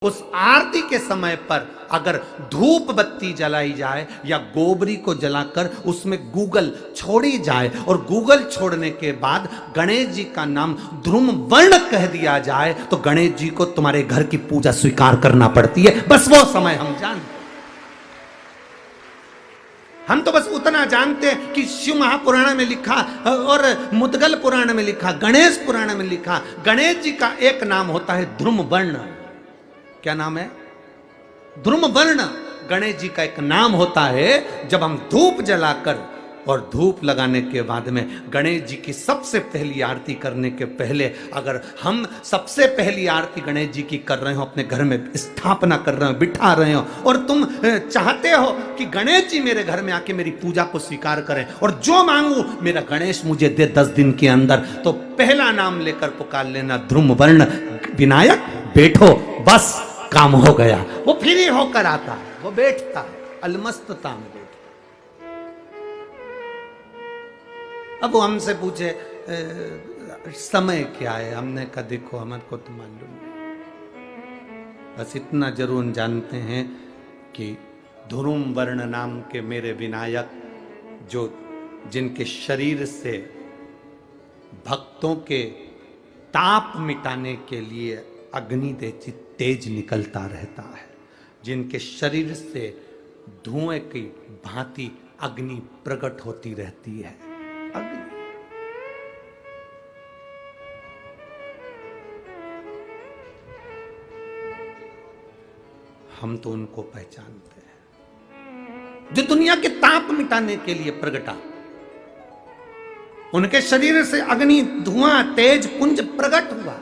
उस आरती के समय पर अगर धूप बत्ती जलाई जाए या गोबरी को जलाकर उसमें गूगल छोड़ी जाए और गूगल छोड़ने के बाद गणेश जी का नाम ध्रुम वर्ण कह दिया जाए तो गणेश जी को तुम्हारे घर की पूजा स्वीकार करना पड़ती है। बस वो समय हम जानते, हम तो बस उतना जानते हैं कि शिव महापुराण में लिखा और मुद्गल पुराण में लिखा, गणेश पुराण में लिखा, गणेश जी का एक नाम होता है ध्रुम वर्ण। क्या नाम है? ध्रुम वर्ण गणेश जी का एक नाम होता है। जब हम धूप जलाकर और धूप लगाने के बाद में गणेश जी की सबसे पहली आरती करने के पहले अगर हम सबसे पहली आरती गणेश जी की कर रहे हो, अपने घर में स्थापना कर रहे हो, बिठा रहे हो और तुम चाहते हो कि गणेश जी मेरे घर में आके मेरी पूजा को स्वीकार करें और जो मांगू मेरा गणेश मुझे दे 10 दिन के अंदर, तो पहला नाम लेकर पुकार लेना ध्रुम वर्ण विनायक, बैठो, बस काम हो गया। वो फ्री होकर आता है, वो बैठता है, अलमस्तता में बैठता। अब वो हमसे पूछे समय क्या है, हमने कहा देखो हमारे को तो मालूम नहीं, बस इतना जरूर जानते हैं कि ध्रुम वर्ण नाम के मेरे विनायक, जो जिनके शरीर से भक्तों के ताप मिटाने के लिए अग्नि तेज निकलता रहता है, जिनके शरीर से धुएं की भांति अग्नि प्रकट होती रहती है। अग्नि हम तो उनको पहचानते हैं जो दुनिया के ताप मिटाने के लिए प्रगटा, उनके शरीर से अग्नि धुआं तेज पुंज प्रकट हुआ।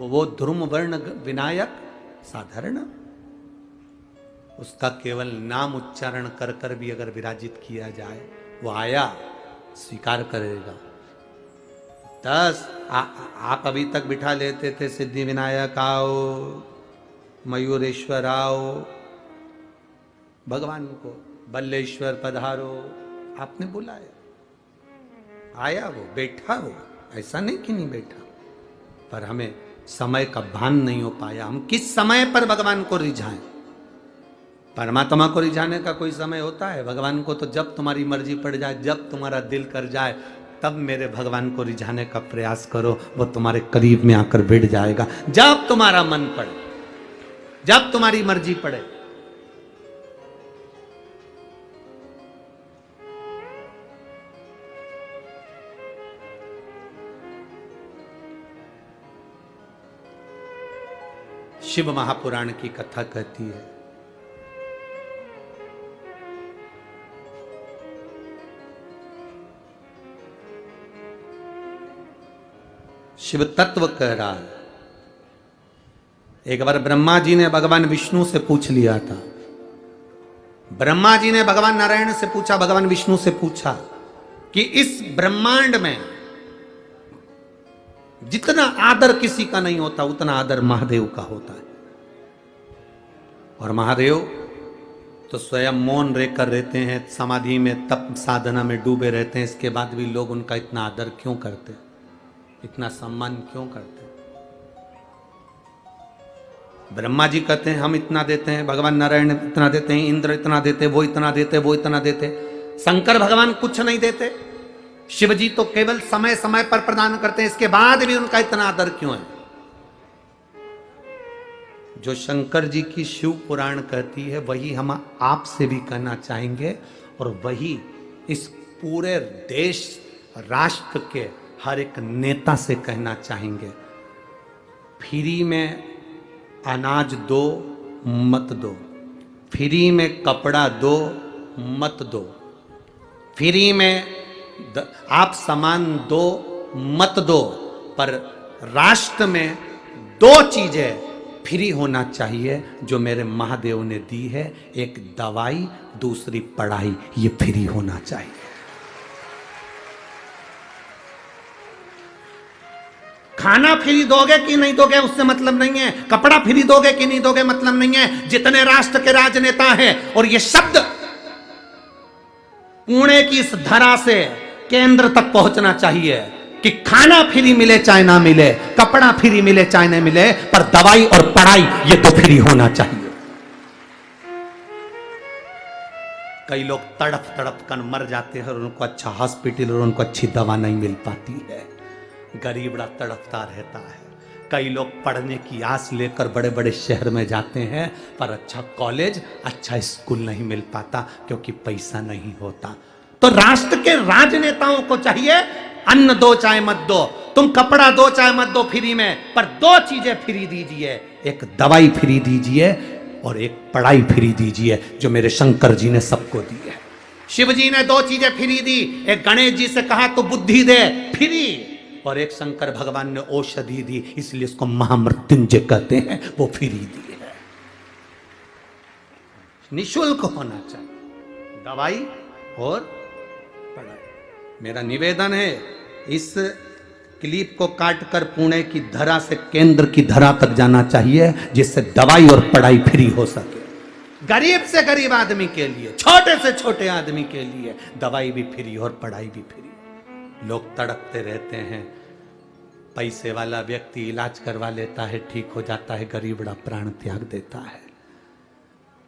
वो ध्रुम वर्ण विनायक साधारण, उसका केवल नाम उच्चारण कर कर भी अगर विराजित किया जाए, वो आया स्वीकार करेगा। 10 आप अभी तक बिठा लेते थे सिद्धि विनायक आओ, मयूरेश्वर आओ, भगवान को बल्लेश्वर पधारो, आपने बुलाया, आया, वो बैठा, वो ऐसा नहीं कि नहीं बैठा, पर हमें समय का भान नहीं हो पाया। हम किस समय पर भगवान को रिझाएं? परमात्मा को रिझाने का कोई समय होता है? भगवान को तो जब तुम्हारी मर्जी पड़ जाए, जब तुम्हारा दिल कर जाए, तब मेरे भगवान को रिझाने का प्रयास करो, वो तुम्हारे करीब में आकर बैठ जाएगा। जब तुम्हारा मन पड़े, जब तुम्हारी मर्जी पड़े। शिव महापुराण की कथा कहती है, शिव तत्व कह रहा है। एक बार ब्रह्मा जी ने भगवान विष्णु से पूछ लिया था, ब्रह्मा जी ने भगवान नारायण से पूछा, भगवान विष्णु से पूछा कि इस ब्रह्मांड में जितना आदर किसी का नहीं होता उतना आदर महादेव का होता है। और महादेव तो स्वयं मौन रहकर रहते हैं, समाधि में तप साधना में डूबे रहते हैं, इसके बाद भी लोग उनका इतना आदर क्यों करते, इतना सम्मान क्यों करते? ब्रह्मा जी कहते हैं हम इतना देते हैं, भगवान नारायण इतना देते हैं, इंद्र इतना देते, वो इतना देते, वो इतना देते, शंकर भगवान कुछ नहीं देते। शिव जी तो केवल समय समय पर प्रदान करते हैं, इसके बाद भी उनका इतना आदर क्यों है? जो शंकर जी की शिव पुराण कहती है वही हम आपसे भी कहना चाहेंगे, और वही इस पूरे देश राष्ट्र के हर एक नेता से कहना चाहेंगे। फ्री में अनाज दो मत दो, फ्री में कपड़ा दो मत दो, फ्री में आप सामान दो मत दो, पर राष्ट्र में 2 चीजें फ्री होना चाहिए जो मेरे महादेव ने दी है, एक दवाई, दूसरी पढ़ाई, ये फ्री होना चाहिए। खाना फ्री दोगे कि नहीं दोगे उससे मतलब नहीं है, कपड़ा फ्री दोगे कि नहीं दोगे मतलब नहीं है। जितने राष्ट्र के राजनेता हैं, और ये शब्द पुणे की इस धरा से केंद्र तक पहुंचना चाहिए कि खाना फ्री मिले चाहे ना मिले, कपड़ा फ्री मिले चाहे ना मिले, पर दवाई और पढ़ाई ये तो फ्री होना चाहिए। कई लोग तड़प तड़प कर मर जाते हैं और उनको अच्छा हॉस्पिटल और उनको अच्छी दवा नहीं मिल पाती है। गरीब बड़ा तड़पता रहता है। कई लोग पढ़ने की आस लेकर बड़े बड़े शहर में जाते हैं, पर अच्छा कॉलेज, अच्छा स्कूल नहीं मिल पाता क्योंकि पैसा नहीं होता। तो राष्ट्र के राजनेताओं को चाहिए, अन्न दो चाहे मत दो, तुम कपड़ा दो चाहे मत दो फ्री में, पर दो चीजें फ्री दीजिए, एक दवाई फ्री दीजिए और एक पढ़ाई फ्री दीजिए, जो मेरे शंकर जी ने सबको दी है। शिव जी ने दो चीजें फ्री दी, एक गणेश जी से कहा तो बुद्धि दे फ्री, और एक शंकर भगवान ने औषधि दी, इसलिए इसको महामृत्युंजय कहते हैं, वो फ्री दी है। निशुल्क होना चाहिए दवाई और पढ़ाई। मेरा निवेदन है, इस क्लिप को काटकर पुणे की धरा से केंद्र की धरा तक जाना चाहिए, जिससे दवाई और पढ़ाई फ्री हो सके। गरीब से गरीब आदमी के लिए, छोटे से छोटे आदमी के लिए दवाई भी फ्री और पढ़ाई भी फ्री। लोग तड़पते रहते हैं, पैसे वाला व्यक्ति इलाज करवा लेता है, ठीक हो जाता है, गरीब बड़ा प्राण त्याग देता है।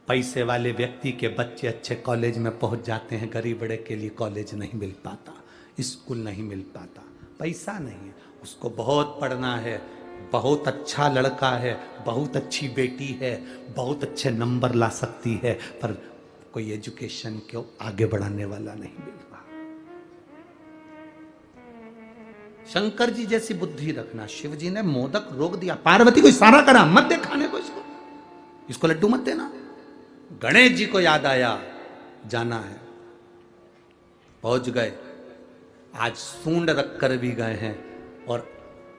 पैसे वाले व्यक्ति के बच्चे अच्छे कॉलेज में पहुंच जाते हैं, गरीब बड़े के लिए कॉलेज नहीं मिल पाता, स्कूल नहीं मिल पाता, पैसा नहीं है। उसको बहुत पढ़ना है, बहुत अच्छा लड़का है, बहुत अच्छी बेटी है, बहुत अच्छे नंबर ला सकती है, पर कोई एजुकेशन को आगे बढ़ाने वाला नहीं मिल रहा। शंकर जी जैसी बुद्धि रखना। शिव जी ने मोदक रोक दिया, पार्वती को इशारा करा, मत दे खाने को, इसको लड्डू मत देना। गणेश जी को याद आया, जाना है, पहुंच गए। आज सूंड रखकर भी गए हैं और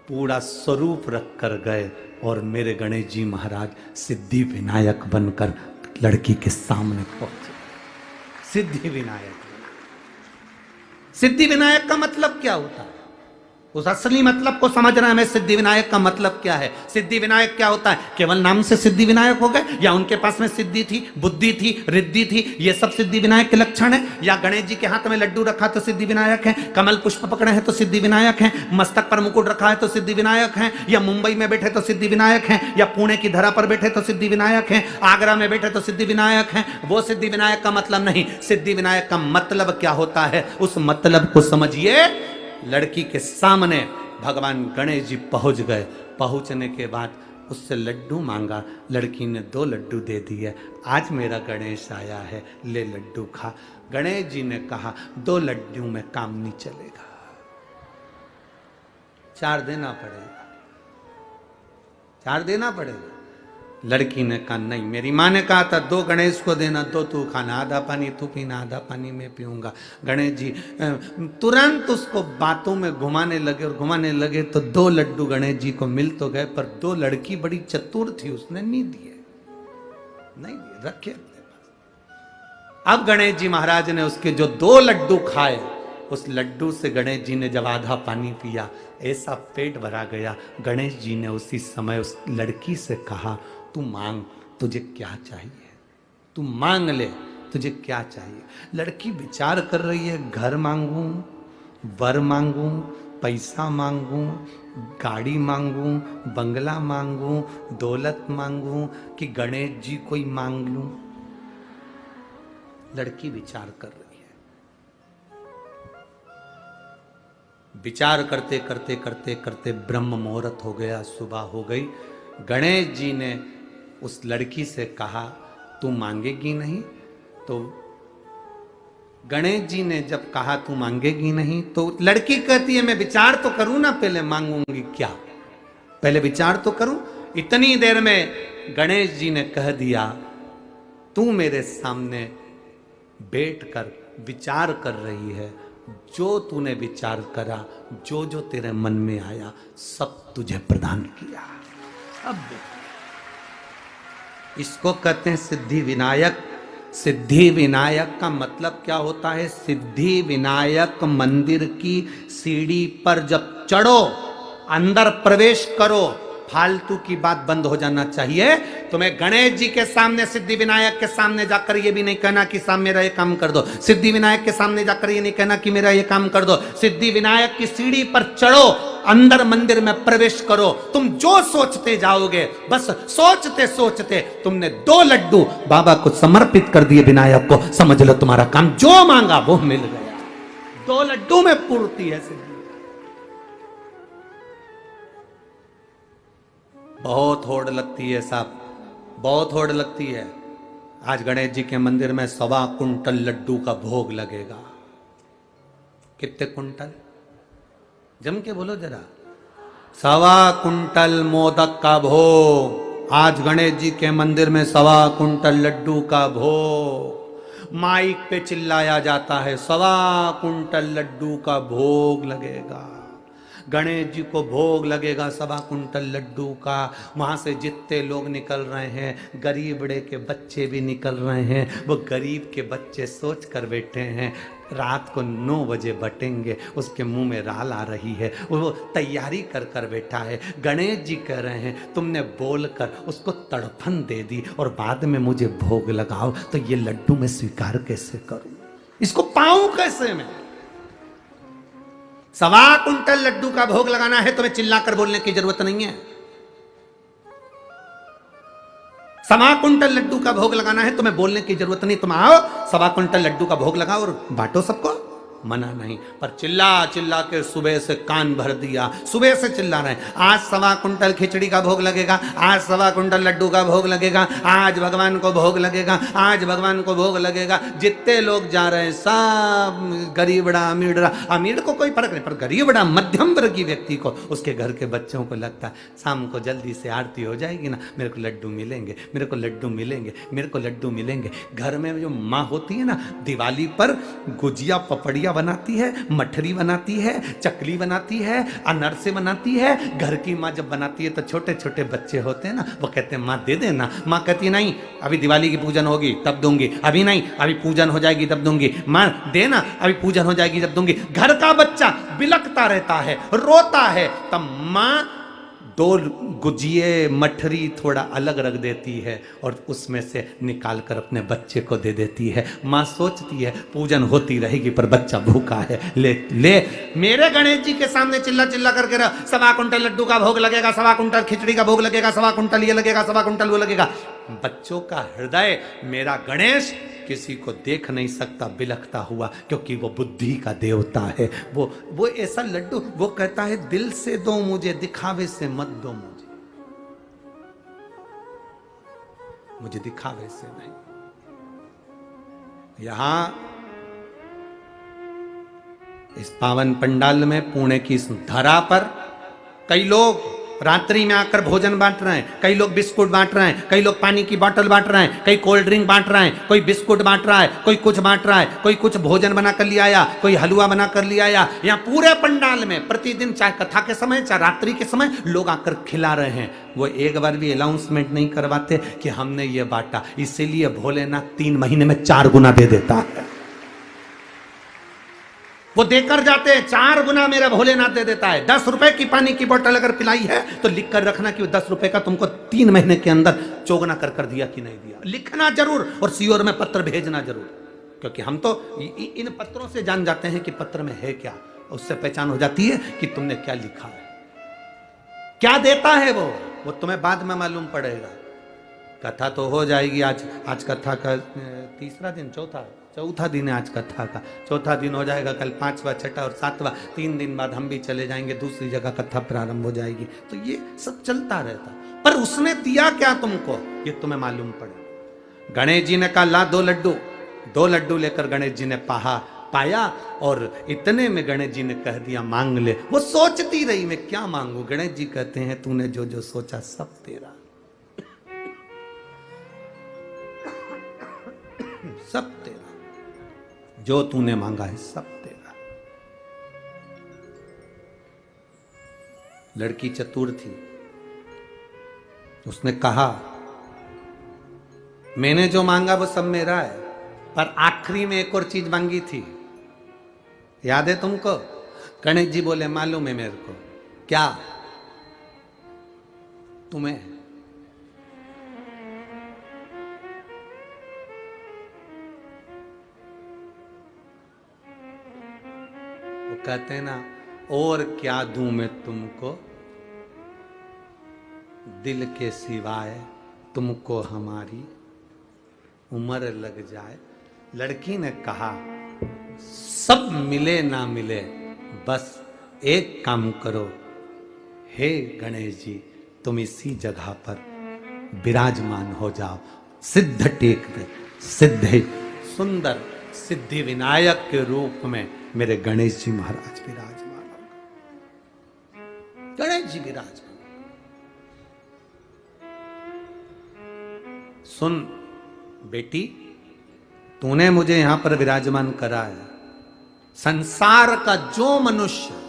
पूरा स्वरूप रखकर गए, और मेरे गणेश जी महाराज सिद्धि विनायक बनकर लड़की के सामने पहुंचे। सिद्धि विनायक, सिद्धि विनायक का मतलब क्या होता है? उस असली मतलब को समझना है। सिद्धि विनायक का मतलब क्या है? सिद्धि विनायक क्या होता है? केवल नाम से सिद्धि विनायक हो गए, या उनके पास में सिद्धि थी, बुद्धि थी, रिद्धि थी, ये सब सिद्धि विनायक के लक्षण है? या गणेश जी के हाथ में लड्डू रखा तो सिद्धि विनायक है, कमल पुष्प पकड़े हैं तो सिद्धि विनायक है, मस्तक पर मुकुट रखा है तो सिद्धि विनायक है, या मुंबई में बैठे तो सिद्धि विनायक है, या पुणे की धरा पर बैठे तो सिद्धि विनायक है, आगरा में बैठे तो सिद्धि विनायक है। वो सिद्धि विनायक का मतलब नहीं। सिद्धि विनायक का मतलब क्या होता है, उस मतलब को समझिए। लड़की के सामने भगवान गणेश जी पहुंच गए। पहुंचने के बाद उससे लड्डू मांगा, लड़की ने 2 लड्डू दे दिए। आज मेरा गणेश आया है, ले लड्डू खा। गणेश जी ने कहा 2 लड्डू में काम नहीं चलेगा, 4 देना पड़ेगा, 4 देना पड़ेगा। लड़की ने कहा नहीं, मेरी माँ ने कहा था 2 गणेश को देना, 2 तू खाना, आधा पानी तू पीना, आधा पानी मैं पीऊंगा। गणेश जी तुरंत उसको बातों में घुमाने लगे, और घुमाने लगे तो 2 लड्डू गणेश जी को मिल तो गए, पर 2 लड़की बड़ी चतुर थी, उसने नहीं दिए, नहीं दिए, रखे अपने पास। अब गणेश जी महाराज ने उसके जो 2 लड्डू खाए, उस लड्डू से गणेश जी ने जब आधा पानी पिया, ऐसा पेट भरा गया। गणेश जी ने उसी समय उस लड़की से कहा, तू मांग, तुझे क्या चाहिए, तू मांग ले, तुझे क्या चाहिए। लड़की विचार कर रही है, घर मांगूं, वर मांगूं, पैसा मांगूं, गाड़ी मांगूं, बंगला मांगूं, दौलत मांगूं, कि गणेश जी को ही मांग लूं। लड़की विचार कर रही है। विचार करते करते करते करते ब्रह्म मुहूर्त हो गया, सुबह हो गई। गणेश जी ने उस लड़की से कहा, तू मांगेगी नहीं? तो गणेश जी ने जब कहा तू मांगेगी नहीं, तो लड़की कहती है मैं विचार तो करूं ना, पहले मांगूंगी क्या, पहले विचार तो करूं। इतनी देर में गणेश जी ने कह दिया, तू मेरे सामने बैठकर विचार कर रही है, जो तूने विचार करा, जो जो तेरे मन में आया, सब तुझे प्रदान किया। अब इसको कहते हैं सिद्धि विनायक। सिद्धि विनायक का मतलब क्या होता है? सिद्धि विनायक मंदिर की सीढ़ी पर जब चढ़ो, अंदर प्रवेश करो, फालतू की बात बंद हो जाना चाहिए। तुम्हें गणेश जी के सामने, सिद्धि विनायक के सामने जाकर ये भी नहीं कहना कि साहब मेरा ये काम कर दो। सिद्धि विनायक के सामने जाकर ये नहीं कहना कि मेरा ये काम कर दो। सिद्धि विनायक की सीढ़ी पर चढ़ो, अंदर मंदिर में प्रवेश करो। तुम जो सोचते जाओगे, बस सोचते सोचते तुमने 2 लड्डू बाबा को समर्पित कर दिए विनायक को, समझ लो तुम्हारा काम जो मांगा वो मिल गया। 2 लड्डू में पूर्ति है सिद्धि। बहुत होड़ लगती है साहब, बहुत होड़ लगती है। आज गणेश जी के मंदिर में 1.25 कुंटल लड्डू का भोग लगेगा। कितने कुंटल? जम के बोलो जरा। 1.25 कुंटल मोदक का भोग। आज गणेश जी के मंदिर में 1.25 कुंटल लड्डू का भोग। माइक पे चिल्लाया जाता है 1.25 कुंटल लड्डू का भोग लगेगा। गणेश जी को भोग लगेगा 1.25 कुंटल लड्डू का। वहां से जितने लोग निकल रहे हैं, गरीब बड़े के बच्चे भी निकल रहे हैं। वो गरीब के बच्चे सोच कर बैठे हैं रात को 9 बजे बटेंगे, उसके मुंह में राल आ रही है, वो तैयारी कर कर बैठा है। गणेश जी कह रहे हैं तुमने बोलकर उसको तड़फन दे दी और बाद में मुझे भोग लगाओ, तो ये लड्डू मैं स्वीकार कैसे करूं, इसको पाऊं कैसे मैं? 1.25 कुंटल लड्डू का भोग लगाना है, तुम्हें चिल्लाकर बोलने की जरूरत नहीं है। 1.25 कुंटल लड्डू का भोग लगाना है, तुम्हें बोलने की जरूरत नहीं। तुम आओ 1.25 कुंटल लड्डू का भोग लगाओ और बांटो सबको, मना नहीं। पर चिल्ला चिल्ला के सुबह से कान भर दिया, सुबह से चिल्ला रहे हैं आज 1.25 कुंटल खिचड़ी का भोग लगेगा, आज 1.25 कुंटल लड्डू का भोग लगेगा, आज भगवान को भोग लगेगा, आज भगवान को भोग लगेगा। जितने लोग जा रहे हैं सब गरीबड़ा अमीरड़ा, अमीर को कोई फर्क नहीं, पर गरीबड़ा मध्यम वर्गीय व्यक्ति को, उसके घर के बच्चों को लगता है शाम को जल्दी से आरती हो जाएगी ना, मेरे को लड्डू मिलेंगे, मेरे को लड्डू मिलेंगे, मेरे को लड्डू मिलेंगे। घर में जो माँ होती है ना, दिवाली पर गुजिया पपड़िया बनाती है, मठरी बनाती है, चकली बनाती है, अनरसे बनाती है। घर की माँ जब बनाती है तो छोटे छोटे बच्चे होते हैं ना, वो कहते हैं माँ दे देना। माँ कहती है नहीं अभी दिवाली की पूजन होगी तब दूंगी, अभी नहीं अभी पूजन हो जाएगी तब दूंगी। माँ देना अभी पूजन हो जाएगी तब दूंगी। घर का बच्चा बिलखता रहता है, रोता है, तब माँ 2 गुजिये मठरी थोड़ा अलग रख देती है और उसमें से निकाल कर अपने बच्चे को दे देती है। माँ सोचती है पूजन होती रहेगी पर बच्चा भूखा है, ले ले। मेरे गणेश जी के सामने चिल्ला चिल्ला करके 1.25 कुंटल लड्डू का भोग लगेगा, 1.25 कुंटल खिचड़ी का भोग लगेगा, 1.25 कुंटल ये लगेगा, 1.25 कुंटल वो लगेगा। बच्चों का हृदय मेरा गणेश किसी को देख नहीं सकता बिलखता हुआ, क्योंकि वो बुद्धि का देवता है। वो ऐसा लड्डू, वो कहता है दिल से दो मुझे, दिखावे से मत दो मुझे दिखावे से नहीं। यहां इस पावन पंडाल में, पुणे की इस धरा पर कई लोग रात्रि में आकर भोजन बांट रहे हैं, कई लोग बिस्कुट बांट रहे हैं, कई लोग पानी की बोतल बांट रहे हैं, कई कोल्ड ड्रिंक बांट रहे हैं, कोई बिस्कुट बांट रहा है, कोई कुछ बांट रहा है, कोई कुछ भोजन बना कर लिया आया, कोई हलवा बना कर लिया आया। यहाँ पूरे पंडाल में प्रतिदिन चाहे कथा के समय चाहे रात्रि के समय लोग आकर खिला रहे हैं। वो एक बार भी अनाउंसमेंट नहीं करवाते कि हमने ये बांटा, इसीलिए भोलेनाथ 3 महीने में 4 गुना दे देता है। वो देकर जाते हैं, 4 गुना मेरा भोलेनाथ दे देता है। 10 रुपए की पानी की बोतल अगर पिलाई है तो लिख कर रखना कि 10 रुपए का तुमको 3 महीने के अंदर चौगुना कर दिया कि नहीं दिया, लिखना जरूर और सीओर में पत्र भेजना जरूर, क्योंकि हम तो इन पत्रों से जान जाते हैं कि पत्र में है क्या। उससे पहचान हो जाती है कि तुमने क्या लिखा है, क्या देता है वो तुम्हें बाद में मालूम पड़ेगा। कथा तो हो जाएगी आज कथा का 3रा दिन, चौथा दिन है आज कथा का। 4था दिन हो जाएगा, कल 5वां 6ठा और 7वां, 3 दिन बाद हम भी चले जाएंगे, दूसरी जगह कथा प्रारंभ हो जाएगी। तो ये सब चलता रहता, पर उसने दिया क्या तुमको ये तुम्हें मालूम पड़े। गणेश जी ने कहा ला 2 लड्डू। 2 लड्डू लेकर गणेश जी ने पाया और इतने में गणेश जी ने कह दिया मांग ले। वो सोचती रही मैं क्या मांगू। गणेश जी कहते हैं तूने जो जो सोचा सब तेरा, सब तेरा, जो तूने मांगा है सब तेरा। लड़की चतुर थी, उसने कहा मैंने जो मांगा वो सब मेरा है, पर आखिरी में एक और चीज मांगी थी, याद है तुमको? गणेश जी बोले मालूम है मेरे को। क्या? तुम्हें। वो कहते हैं ना, और क्या दूं मैं तुमको, दिल के सिवाय तुमको हमारी उम्र लग जाए। लड़की ने कहा, सब मिले ना मिले, बस एक काम करो, हे गणेश जी तुम इसी जगह पर विराजमान हो जाओ। सिद्ध टेक पे सिद्ध सुंदर सिद्धि विनायक के रूप में मेरे गणेश जी महाराज विराजमान हो। गणेश जी विराजमान। सुन बेटी, तूने मुझे यहां पर विराजमान करा है। संसार का जो मनुष्य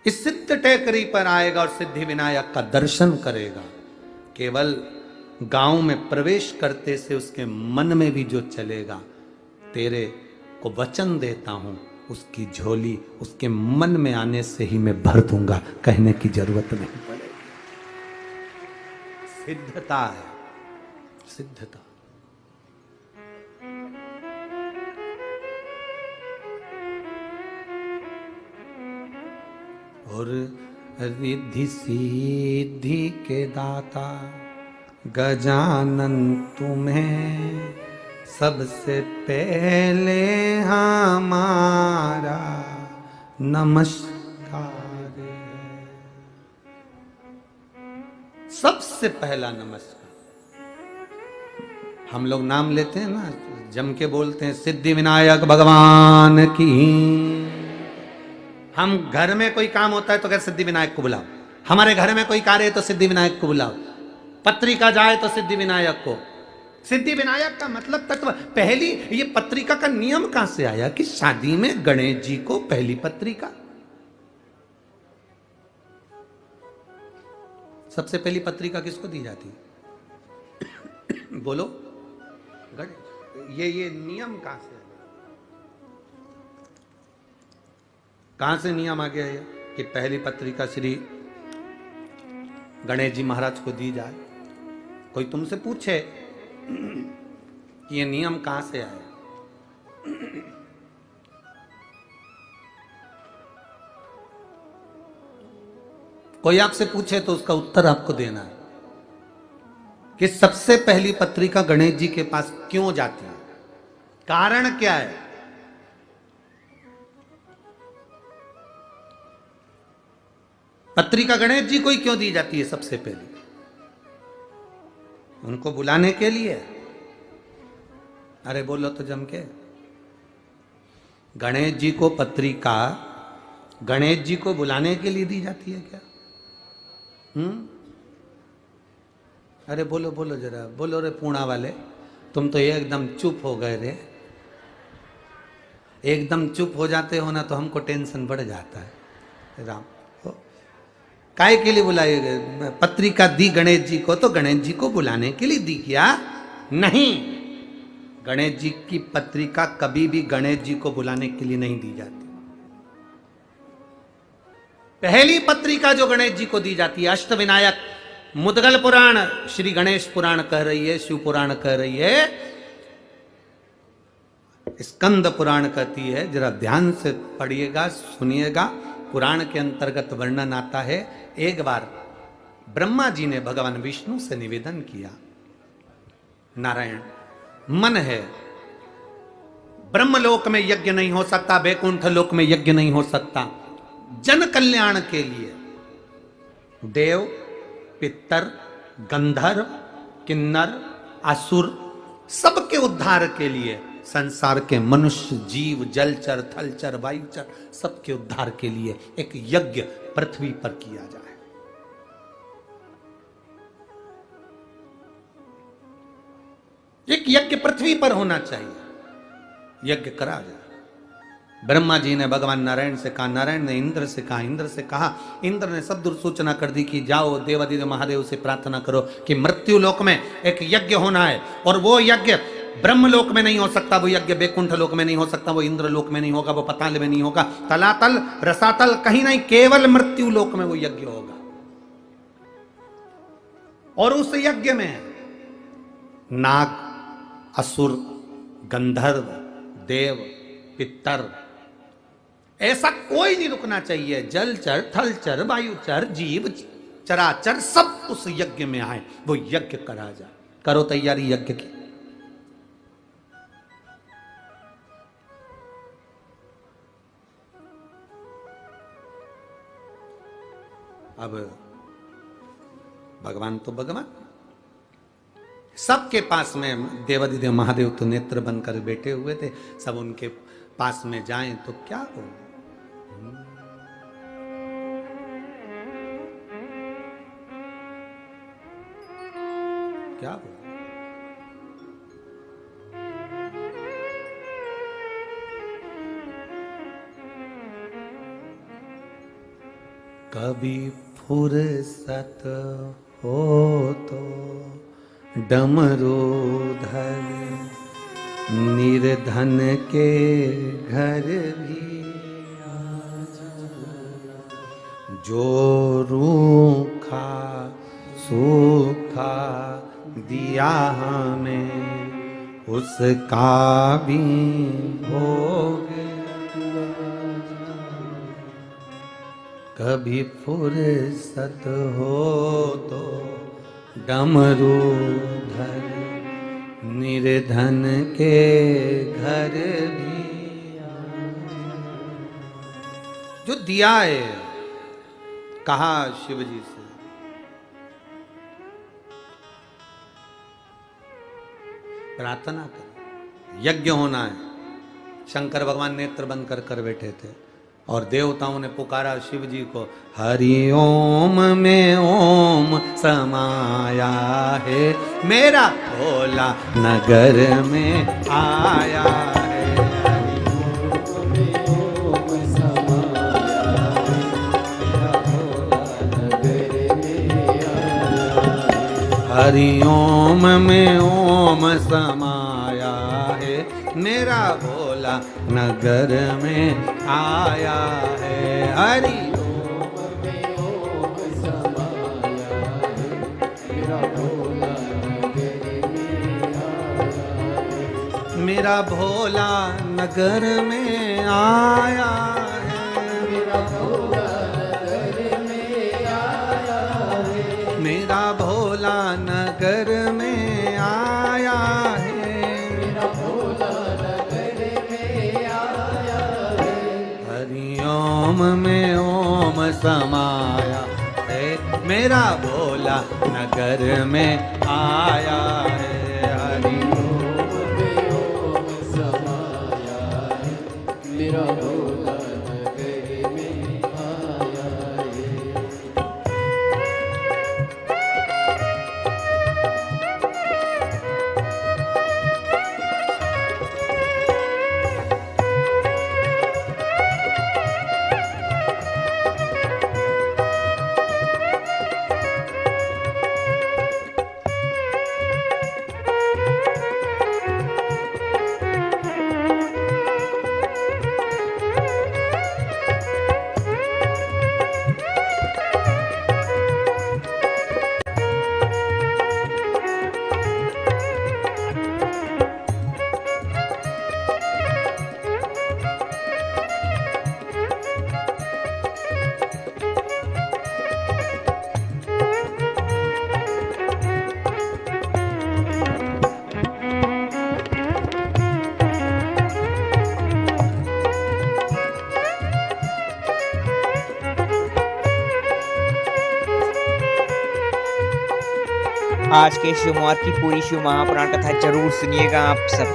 इस सिद्ध टेकरी पर आएगा और सिद्धि विनायक का दर्शन करेगा, केवल गांव में प्रवेश करते से उसके मन में भी जो चलेगा, तेरे को वचन देता हूं, उसकी झोली उसके मन में आने से ही मैं भर दूंगा, कहने की जरूरत नहीं पड़ेगी। सिद्धता है, सिद्धता। और रिद्धि सिद्धि के दाता गजानन तुम्हें सबसे पहले हमारा नमस्कार है। सबसे पहला नमस्कार। हम लोग नाम लेते हैं ना, जम के बोलते हैं सिद्धि विनायक भगवान की। हम घर में कोई काम होता है तो कहते सिद्धि विनायक को बुलाओ, हमारे घर में कोई कार्य है तो सिद्धि विनायक को बुलाओ, पत्रिका जाए तो सिद्धि विनायक को। सिद्धि विनायक का मतलब तत्व। पहली ये पत्रिका का नियम कहां से आया कि शादी में गणेश जी को पहली पत्रिका? सबसे पहली पत्रिका किसको दी जाती है? बोलो गणेश। ये नियम कहां से नियम आ गया है कि पहली पत्रिका श्री गणेश जी महाराज को दी जाए? कोई तुमसे पूछे कि ये नियम कहां से आया, कोई आपसे पूछे तो उसका उत्तर आपको देना है कि सबसे पहली पत्रिका गणेश जी के पास क्यों जाती है, कारण क्या है? पत्रिका गणेश जी को ही क्यों दी जाती है सबसे पहले? उनको बुलाने के लिए। अरे बोलो तो जम के। गणेश जी को पत्रिका गणेश जी को बुलाने के लिए दी जाती है क्या? अरे बोलो बोलो जरा, बोलो रे पूणा वाले, तुम तो एकदम चुप हो गए रे। एकदम चुप हो जाते हो ना तो हमको टेंशन बढ़ जाता है। राम काय के लिए बुलाई? पत्रिका दी गणेश जी को तो गणेश जी को बुलाने के लिए दी क्या? नहीं, गणेश जी की पत्रिका कभी भी गणेश जी को बुलाने के लिए नहीं दी जाती। पहली पत्रिका जो गणेश जी को दी जाती है, अष्टविनायक मुद्गल पुराण श्री गणेश पुराण कह रही है, शिव पुराण कह रही है, स्कंद पुराण कहती है। जरा ध्यान से पढ़िएगा, सुनिएगा। पुराण के अंतर्गत वर्णन आता है, एक बार ब्रह्मा जी ने भगवान विष्णु से निवेदन किया, नारायण मन है, ब्रह्मलोक में यज्ञ नहीं हो सकता, वैकुंठ लोक में यज्ञ नहीं हो सकता, जन कल्याण के लिए देव, पितर, गंधर्व, किन्नर, असुर सबके उद्धार के लिए, संसार के मनुष्य, जीव, जलचर, थलचर, वायुचर सबके उद्धार के लिए एक यज्ञ पृथ्वी पर किया जाए। एक यज्ञ पृथ्वी पर होना चाहिए, यज्ञ करा जाए। ब्रह्मा जी ने भगवान नारायण से कहा, नारायण ने इंद्र से कहा, इंद्र से कहा, इंद्र ने सब दूरसूचना कर दी कि जाओ देवादिदेव महादेव से प्रार्थना करो कि मृत्यु लोक में एक यज्ञ होना है, और वो यज्ञ ब्रह्मलोक में नहीं हो सकता, वो यज्ञ वैकुंठ लोक में नहीं हो सकता, वो इंद्र लोक में नहीं होगा, वो पाताल में नहीं होगा, तलातल रसातल कहीं नहीं, केवल मृत्यु लोक में वो यज्ञ होगा। और उस यज्ञ में नाग, असुर, गंधर्व, देव, पितर, ऐसा कोई नहीं रुकना चाहिए। जलचर, थलचर, वायुचर, जीव, चराचर सब उस यज्ञ में आए, वो यज्ञ करा जाए। करो तैयारी यज्ञ की। अब भगवान तो भगवान, सबके पास में देवाधिदेव महादेव तो नेत्र बनकर बैठे हुए थे। सब उनके पास में जाएं तो क्या हो, क्या हो। कभी फुर्सत हो तो डमरू धर, निर्धन के घर भी जो रूखा सूखा दिया हमें उसका भी भोग। कभी फुर्सत हो तो डमरू धर, निर्धन के घर भी। जो दिया है, कहा शिव जी से, प्रार्थना कर, यज्ञ होना है। शंकर भगवान नेत्र बंद कर बैठे थे और देवताओं ने पुकारा शिव जी को, हरि ओम में ओम समाया है, मेरा भोला नगर में आया है। हरि ओम में ओम समाया है, मेरा भोला नगर में आया है। हरि ओम में ओम समाया है, मेरा भोला नगर में आया है। मेरा भोला नगर में आया है, मेरा भोला नगर में आया है। मेरा भोला नगर में आया है, मेरा भोला नगर में आया है। हरि ओम में ओम समाया है, मेरा भोला नगर में आया है। हरि ओम में ओम समाया है, मेरा भोला नगर में आया है। आज के शिवमोहर की पूरी शिव महापुराण कथा जरूर सुनिएगा आप सब।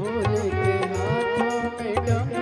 भोले के हाथों में डमरू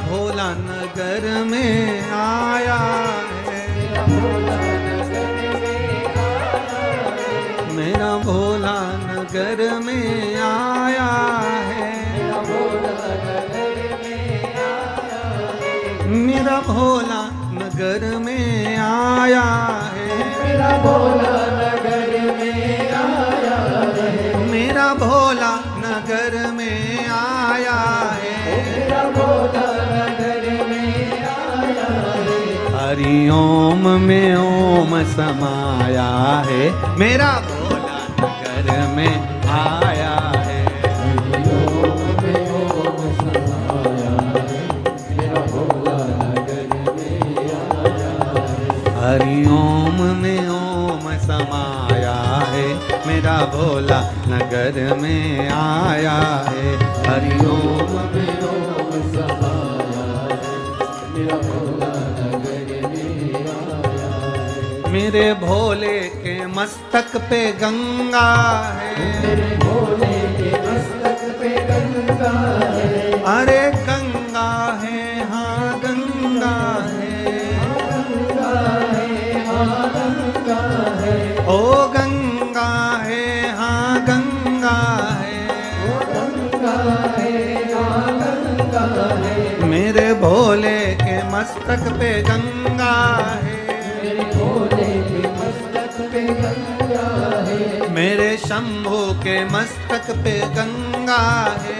भोला नगर में आया है, मेरा भोला नगर में आया है, मेरा भोला नगर में आया है, मेरा भोला नगर में आया है, मेरा भोला नगर में आया है, मेरा भोला नगर में आया है। हरिओम में ओम समाया है, मेरा भोला नगर में आया है, हरिओम में ओम समाया है, मेरा भोला नगर में आया है, हरिओम में ओम समाया है, मेरा भोला नगर में आया है। मेरे भोले के मस्तक पे गंगा है, मेरे भोले के मस्तक पे गंगा है, अरे गंगा है, हाँ गंगा है, गंगा है, ओ गंगा है, हाँ गंगा है, गंगा है, गंगा है। मेरे भोले के मस्तक पे गंगा है, मेरे भोले के मस्तक पे गंगा है, मेरे शंभू के मस्तक पे गंगा है,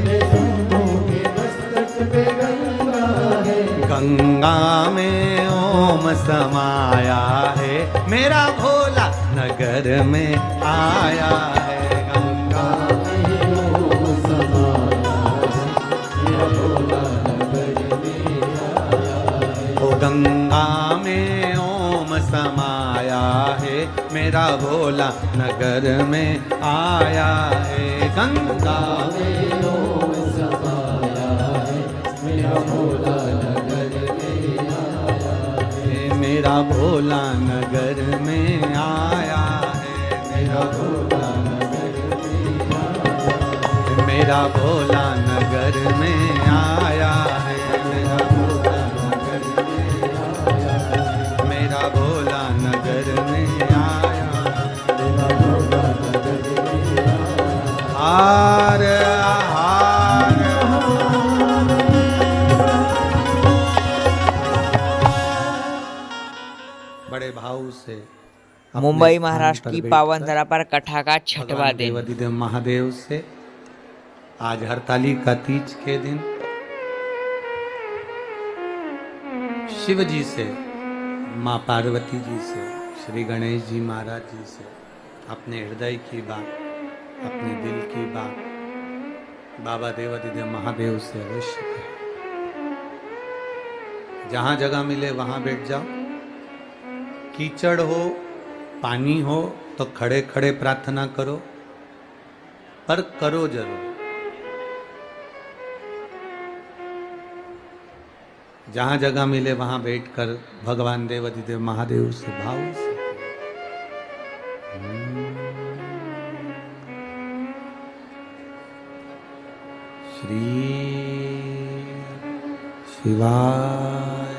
मेरे शंभू के मस्तक पे गंगा है। गंगा में ओम समाया है, मेरा भोला नगर में आया है, गंगा में ओम समाया है, मेरा भोला नगर में आया है। ओ गंगा में ओम समाया है, मेरा भोला नगर में आया है, गंगा में ओम समाया है, मेरा भोला नगर में आया है। मेरा भोला नगर में आया है, मेरा भोला नगर में आया है, मेरा भोला नगर में आया है, मेरा भोला नगर में आया है, मेरा भोला नगर में आया है, मेरा भोला नगर में आया है। हार हार बड़े भाव से अपने मुंबई स्थान महाराष्ट्र पर की बैठकर पावन धरा पर कथा का छठवा भगवान दिन। देवाधिदेव महादेव से आज हरताली का तीज के दिन शिव जी से, माँ पार्वती जी से, श्री गणेश जी महाराज जी से अपने हृदय की बात, अपने दिल की बात बाबा देवाधिदेव महादेव से अवश्य करें। जहां जगह मिले वहां बैठ जाओ, कीचड़ हो, पानी हो तो खड़े खड़े प्रार्थना करो, पर करो जरूर। जहां जगह मिले वहां बैठकर भगवान देवाधिदेव महादेव से भाव से श्री शिवाय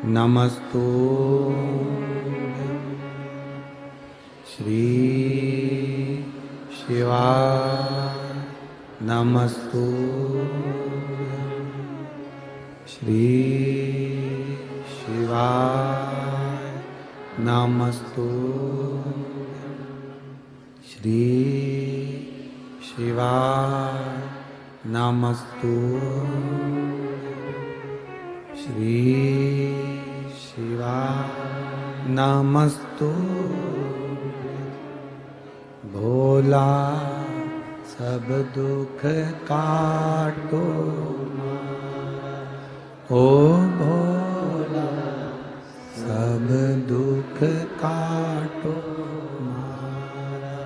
नमस्तु, श्री शिवाय नमस्तु, श्री शिवाय नमस्तु, श्री शिवाय नमस्तु, श्री शिवाय नमस्तु। भोला सब दुख काटो, ओ भोला सब दुख काटो मारा।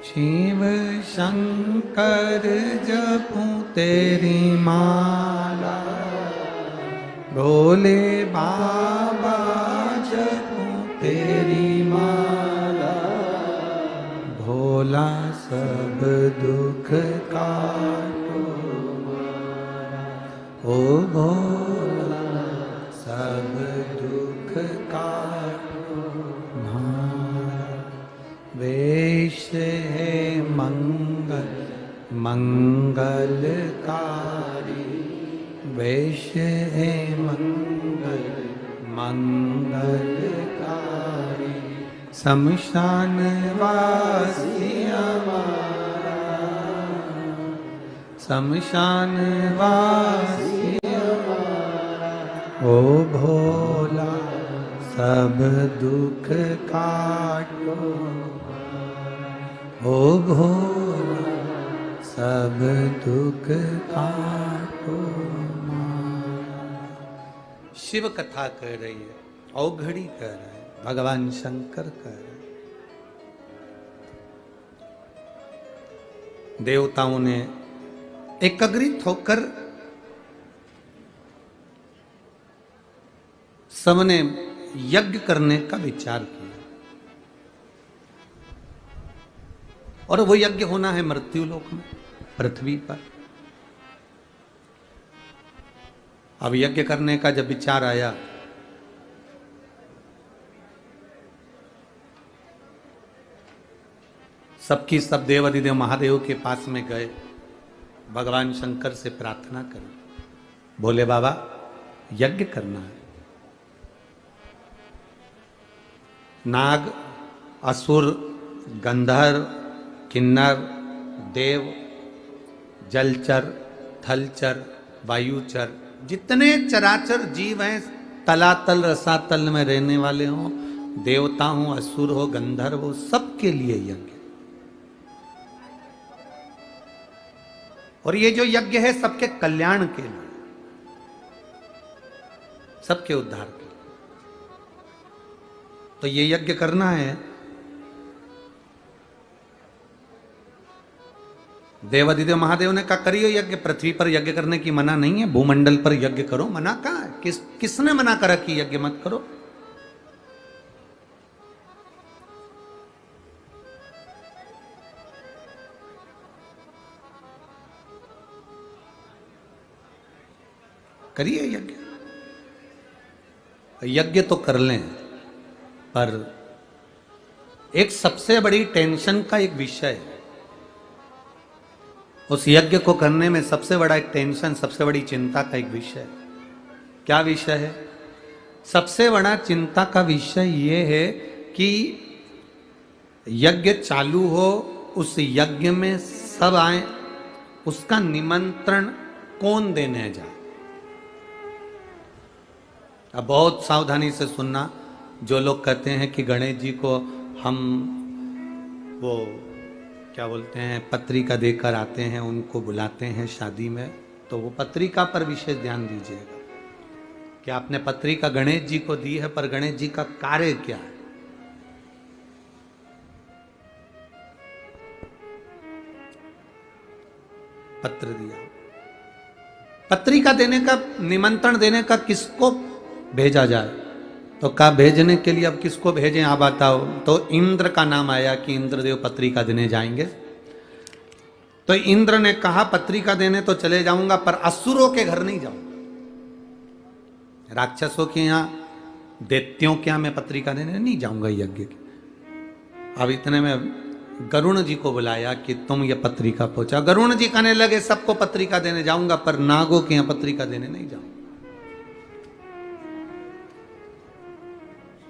शिव शंकर जपूं तेरी माला, भोले बाबा जपूं तेरी माला। भोला सब दुख काटो मारा, ओ भोला सब दुख काटो हमारा। वेश है मंगल मंगलकारी, वेश है मंगल मंगलकारी। शमशान वासी हमारा, शमशान वासी हमारा। ओ भोला सब दुख काटो, ओ भोला सब दुख काटो। शिव कथा कह रही है, औघड़ी कह रहा है, भगवान शंकर कह रहे हैं। देवताओं ने एकत्रित होकर सबने यज्ञ करने का विचार किया, और वो यज्ञ होना है मृत्युलोक में, पृथ्वी पर। अब यज्ञ करने का जब विचार आया, सबकी सब देवाधिदेव महादेव के पास में गए, भगवान शंकर से प्रार्थना करी, बोले बाबा यज्ञ करना है। नाग, असुर, गंधर्व, किन्नर, देव, जलचर, थलचर, वायुचर, जितने चराचर जीव हैं, तलातल रसातल में रहने वाले हों, देवता हो, असुर हो, गंधर्व हो, सबके लिए यज्ञ। और ये जो यज्ञ है सबके कल्याण के लिए, सबके उद्धार के लिए। तो ये यज्ञ करना है। देवाधिदेव महादेव ने कहा करियो यज्ञ, पृथ्वी पर यज्ञ करने की मना नहीं है, भूमंडल पर यज्ञ करो। मना कहा है? किसने मना करा कि यज्ञ मत करो? करिए यज्ञ, यज्ञ तो कर लें, पर एक सबसे बड़ी टेंशन का एक विषय है। उस यज्ञ को करने में सबसे बड़ा एक टेंशन, सबसे बड़ी चिंता का एक विषय है। क्या विषय है? सबसे बड़ा चिंता का विषय यह है कि यज्ञ चालू हो, उस यज्ञ में सब आए, उसका निमंत्रण कौन देने जाए। अब बहुत सावधानी से सुनना। जो लोग कहते हैं कि गणेश जी को हम वो क्या बोलते हैं पत्रिका देकर आते हैं, उनको बुलाते हैं शादी में, तो वो पत्रिका पर विशेष ध्यान दीजिएगा कि आपने पत्रिका गणेश जी को दी है, पर गणेश जी का कार्य क्या है। पत्र दिया, पत्रिका देने का, निमंत्रण देने का किसको भेजा जाए, तो कहा भेजने के लिए अब किसको भेजें आप बताओ। तो इंद्र का नाम आया कि इंद्रदेव पत्रिका देने जाएंगे। तो इंद्र ने कहा पत्रिका देने तो चले जाऊंगा, पर असुरों के घर नहीं जाऊंगा, राक्षसों के यहां, दैत्यों के यहां मैं पत्रिका देने नहीं जाऊंगा यज्ञ की। अब इतने में गरुण जी को बुलाया कि तुम ये पत्रिका पहुंचा। गरुण जी कहने लगे सबको पत्रिका देने जाऊंगा, पर नागों के यहां पत्रिका देने नहीं जाऊंगा।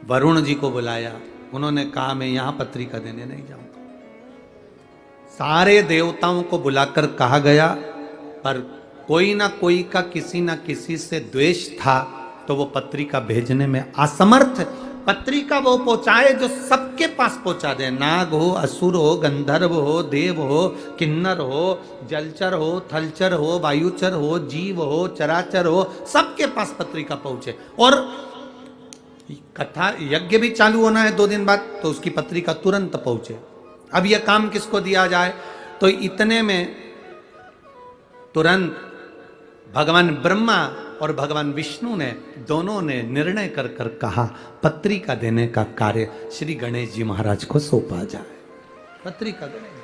वरुण जी को बुलाया, उन्होंने कहा मैं यहां पत्रिका देने नहीं जाऊंगा। सारे देवताओं को बुलाकर कहा गया, पर कोई ना कोई का किसी ना किसी से द्वेष था, तो वो पत्रिका भेजने में असमर्थ। पत्रिका वो पहुंचाए जो सबके पास पहुंचा दे, नाग हो, असुर हो, गंधर्व हो, देव हो, किन्नर हो, जलचर हो, थलचर हो, वायुचर हो, जीव हो, चराचर हो, सबके पास पत्रिका पहुंचे। और कथा यज्ञ भी चालू होना है 2 दिन बाद, तो उसकी पत्रिका तुरंत पहुंचे। अब यह काम किसको दिया जाए, तो इतने में तुरंत भगवान ब्रह्मा और भगवान विष्णु ने दोनों ने निर्णय कर कर कहा पत्रिका देने का कार्य श्री गणेश जी महाराज को सौंपा जाए। पत्रिका गणेश जी।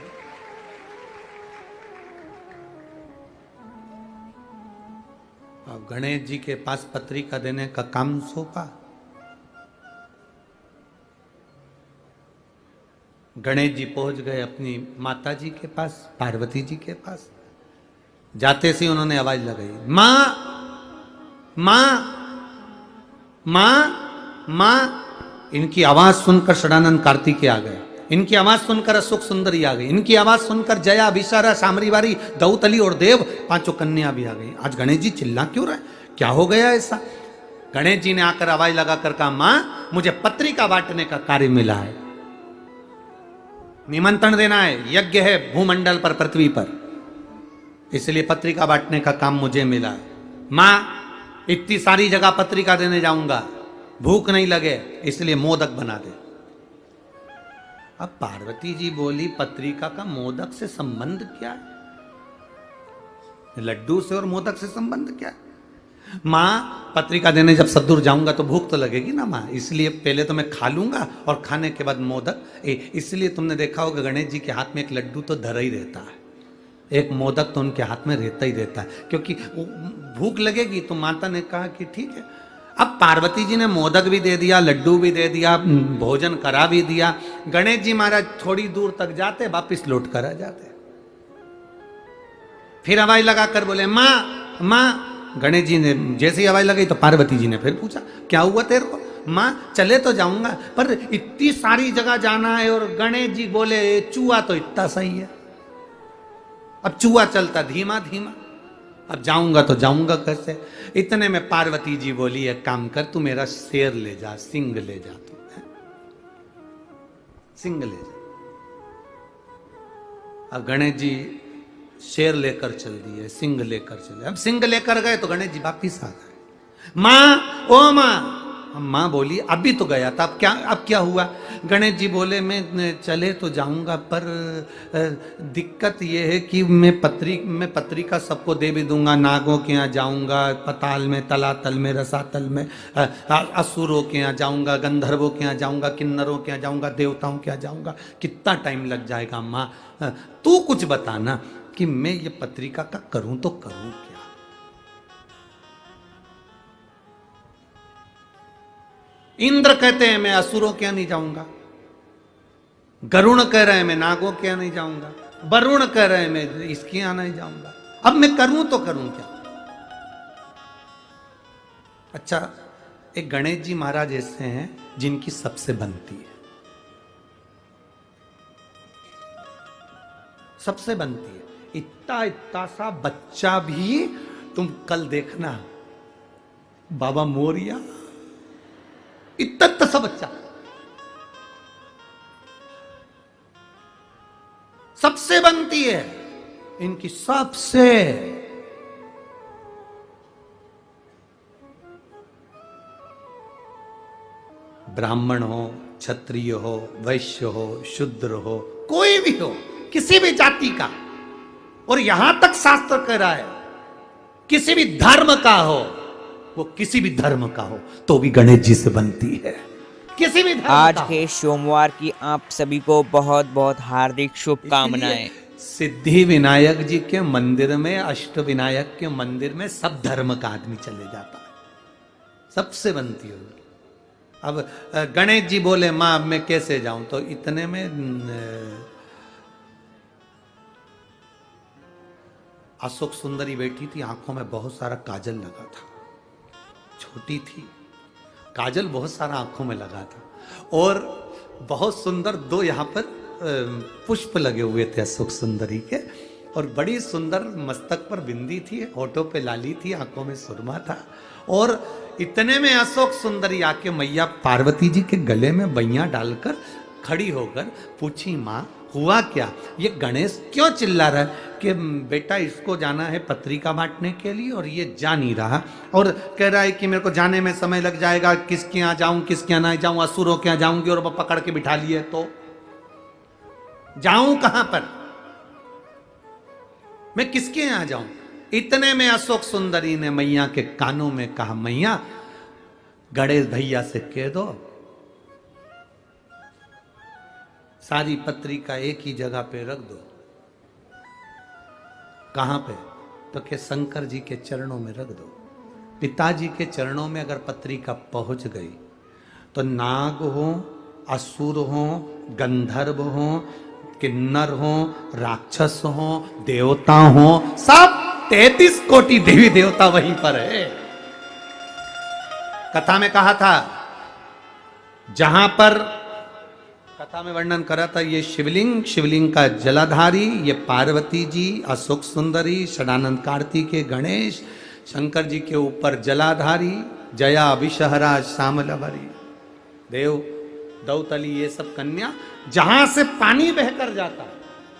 अब गणेश जी के पास पत्रिका देने का काम सौंपा। गणेश जी पहुंच गए अपनी माता जी के पास, पार्वती जी के पास। जाते से उन्होंने आवाज लगाई, मां मां मां मां। इनकी आवाज सुनकर षडानंद कार्तिकेय आ गए, इनकी आवाज सुनकर अशोक सुंदरी आ गई, इनकी आवाज सुनकर जया, विशारा, सामरीवारी, दौतली और देव, पांचों कन्या भी आ गई। आज गणेश जी चिल्ला क्यों रहे, क्या हो गया ऐसा? गणेश जी ने आकर आवाज लगाकर कहा, मां मुझे पत्रिका बांटने का कार्य मिला है, निमंत्रण देना है, यज्ञ है भूमंडल पर, पृथ्वी पर, इसलिए पत्रिका बांटने का काम मुझे मिला है। मां इतनी सारी जगह पत्रिका देने जाऊंगा, भूख नहीं लगे इसलिए मोदक बना दे। अब पार्वती जी बोली, पत्रिका का मोदक से संबंध क्या है? लड्डू से और मोदक से संबंध क्या है? मां पत्रिका देने जब सदूर जाऊंगा तो भूख तो लगेगी ना मां, इसलिए पहले तो मैं खा लूंगा और खाने के बाद मोदक। इसलिए तुमने देखा होगा गणेश जी के हाथ में एक लड्डू तो धरा ही रहता है, एक मोदक तो उनके हाथ में रहता ही रहता है, क्योंकि भूख लगेगी। तो माता ने कहा कि ठीक है। अब पार्वती जी ने मोदक भी दे दिया, लड्डू भी दे दिया, भोजन करा भी दिया। गणेश जी महाराज थोड़ी दूर तक जाते, वापिस लौट कर आ जाते। फिर हवाई लगाकर बोले, मां मां। गणेश जी ने जैसे ही हवाई लगाई तो पार्वती जी ने फिर पूछा, क्या हुआ तेरे को? मां चले तो जाऊंगा, पर इतनी सारी जगह जाना है। और गणेश जी बोले, चूहा तो इतना सही है, अब चूहा चलता धीमा धीमा, अब जाऊंगा तो जाऊंगा कैसे? इतने में पार्वती जी बोली, एक काम कर, तू मेरा शेर ले जा, सिंह ले जा, तू सिंह ले जा। अब गणेश जी शेर लेकर चल दिए, सिंह लेकर चले। अब सिंह लेकर गए तो गणेश जी वापिस आ गए। मां ओ मां। मां बोली, अभी तो गया था, अब क्या हुआ? गणेश जी बोले, मैं चले तो जाऊंगा, पर दिक्कत यह है कि मैं पत्रिका सबको दे भी दूंगा, नागों के यहाँ जाऊंगा, पताल में, तलातल में, रसातल में, असुरों के यहाँ जाऊंगा, गंधर्वों के यहाँ जाऊंगा, किन्नरों के यहाँ जाऊंगा, देवताओं के यहाँ जाऊंगा, कितना टाइम लग जाएगा? मां तू कुछ बताना कि मैं ये पत्रिका का करूं तो करूं क्या? इंद्र कहते हैं मैं असुरों के यहां नहीं जाऊंगा, गरुण कह रहे हैं मैं नागों के यहां नहीं जाऊंगा, वरुण कह रहे हैं मैं इसके यहां नहीं जाऊंगा, अब मैं करूं तो करूं क्या? अच्छा, एक गणेश जी महाराज ऐसे हैं जिनकी सबसे बनती है, सबसे बनती है। इतना इतना सा बच्चा भी, तुम कल देखना बाबा मोरिया, इतना सा बच्चा, सबसे बनती है इनकी, सबसे। ब्राह्मण हो, क्षत्रिय हो, वैश्य हो, शूद्र हो, कोई भी हो, किसी भी जाति का, और यहां तक शास्त्र कह रहा है किसी भी धर्म का हो, वो किसी भी धर्म का हो तो भी गणेश जी से बनती है, किसी भी धर्म आज का के सोमवार की आप सभी को बहुत बहुत हार्दिक शुभकामनाएं। सिद्धि विनायक जी के मंदिर में, अष्ट विनायक के मंदिर में सब धर्म का आदमी चले जाता है, सबसे बनती है। अब गणेश जी बोले, मां अब मैं कैसे जाऊं? तो इतने में अशोक सुंदरी बैठी थी, आंखों में बहुत सारा काजल लगा था, छोटी थी, काजल बहुत सारा आंखों में लगा था, और बहुत सुंदर दो यहाँ पर पुष्प लगे हुए थे अशोक सुंदरी के, और बड़ी सुंदर मस्तक पर बिंदी थी, होठों पे लाली थी, आंखों में सुरमा था। और इतने में अशोक सुंदरी आके मैया पार्वती जी के गले में बैया डालकर खड़ी होकर पूछी, माँ हुआ क्या? ये गणेश क्यों चिल्ला रहा है कि बेटा इसको जाना है पत्रिका बांटने के लिए और ये जा नहीं रहा, और कह रहा है कि मेरे को जाने में समय लग जाएगा, किसके यहाँ जाऊं, किसके यहाँ नहीं जाऊं, असुरों के यहाँ जाऊंगी और वो पकड़ के बिठा लिए तो जाऊं कहां पर, मैं किसके यहां जाऊं? इतने में अशोक सुंदरी ने मैया के कानों में कहा, मैया गणेश भैया से कह दो सारी पत्रिका एक ही जगह पे रख दो। कहां पे? तो के शंकर जी के चरणों में रख दो। पिताजी के चरणों में अगर पत्रिका पहुंच गई तो नाग हो, असुर हो, गंधर्व हो, किन्नर हो, राक्षस हो, देवता हो, सब 33 कोटि देवी देवता वहीं पर है। कथा में कहा था, जहां पर कथा में वर्णन करा था, ये शिवलिंग, शिवलिंग का जलाधारी, ये पार्वती जी, अशोक सुंदरी, षडानंद कार्तिकेय, गणेश, शंकर जी के ऊपर जलाधारी, जया विषहरा श्यामलवरी, देव दौतली, ये सब कन्या, जहां से पानी बहकर जाता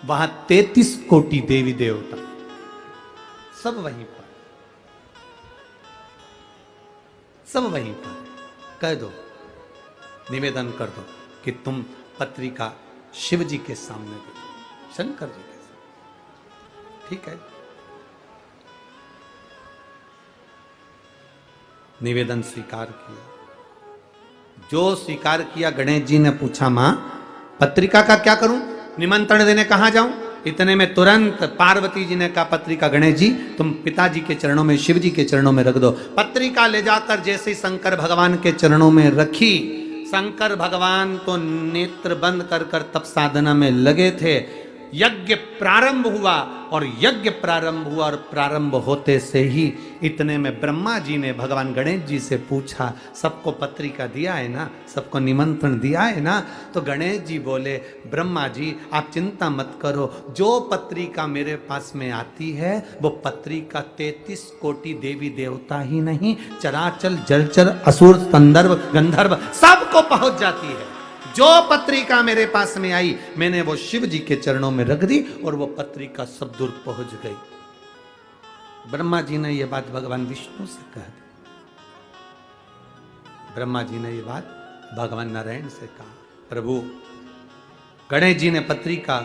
वहां 33 कोटि देवी देवता सब वहीं पर, सब वहीं पर। कह दो, निवेदन कर दो कि तुम पत्रिका शिव जी के सामने दे दो, शंकर जी के सामने, ठीक है। निवेदन स्वीकार किया। जो स्वीकार किया, गणेश जी ने पूछा, मां पत्रिका का क्या करूं, निमंत्रण देने कहां जाऊं? इतने में तुरंत पार्वती जी ने कहा, पत्रिका गणेश जी तुम पिताजी के चरणों में, शिव जी के चरणों में रख दो। पत्रिका ले जाकर जैसे शंकर भगवान के चरणों में रखी, शंकर भगवान तो नेत्र बंद कर कर तप साधना में लगे थे। यज्ञ प्रारंभ हुआ और यज्ञ प्रारंभ हुआ और प्रारंभ होते से ही इतने में ब्रह्मा जी ने भगवान गणेश जी से पूछा, सबको पत्रिका दिया है ना, सबको निमंत्रण दिया है ना? तो गणेश जी बोले, ब्रह्मा जी आप चिंता मत करो, जो पत्रिका मेरे पास में आती है वो पत्रिका 33 कोटि देवी देवता ही नहीं, चराचल जलचर असुर संदर्भ गंधर्व सबको पहुंच जाती है। जो पत्रिका मेरे पास में आई मैंने वो शिव जी के चरणों में रख दी और वो पत्रिका सब दूर पहुंच गई। ब्रह्मा जी ने ये बात भगवान विष्णु से कह दी, ब्रह्मा जी ने ये बात भगवान नारायण से कहा, प्रभु गणेश जी ने पत्रिका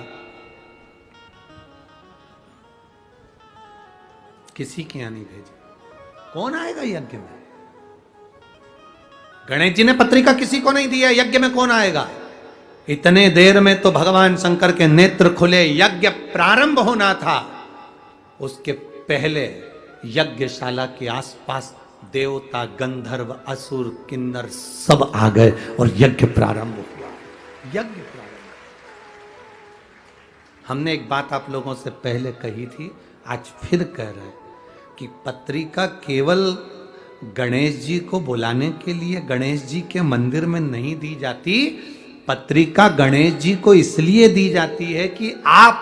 किसी के यहां नहीं भेजी, कौन आएगा यज्ञ में? गणेश जी ने पत्रिका किसी को नहीं दिया, यज्ञ में कौन आएगा? इतने देर में तो भगवान शंकर के नेत्र खुले, यज्ञ प्रारंभ होना था। उसके पहले यज्ञशाला के आसपास देवता, गंधर्व, असुर, किन्नर सब आ गए और यज्ञ प्रारंभ हुआ। यज्ञ प्रारंभ। हमने एक बात आप लोगों से पहले कही थी, आज फिर कह रहे कि पत्रिका केवल गणेश जी को बुलाने के लिए गणेश जी के मंदिर में नहीं दी जाती, पत्रिका गणेश जी को इसलिए दी जाती है कि आप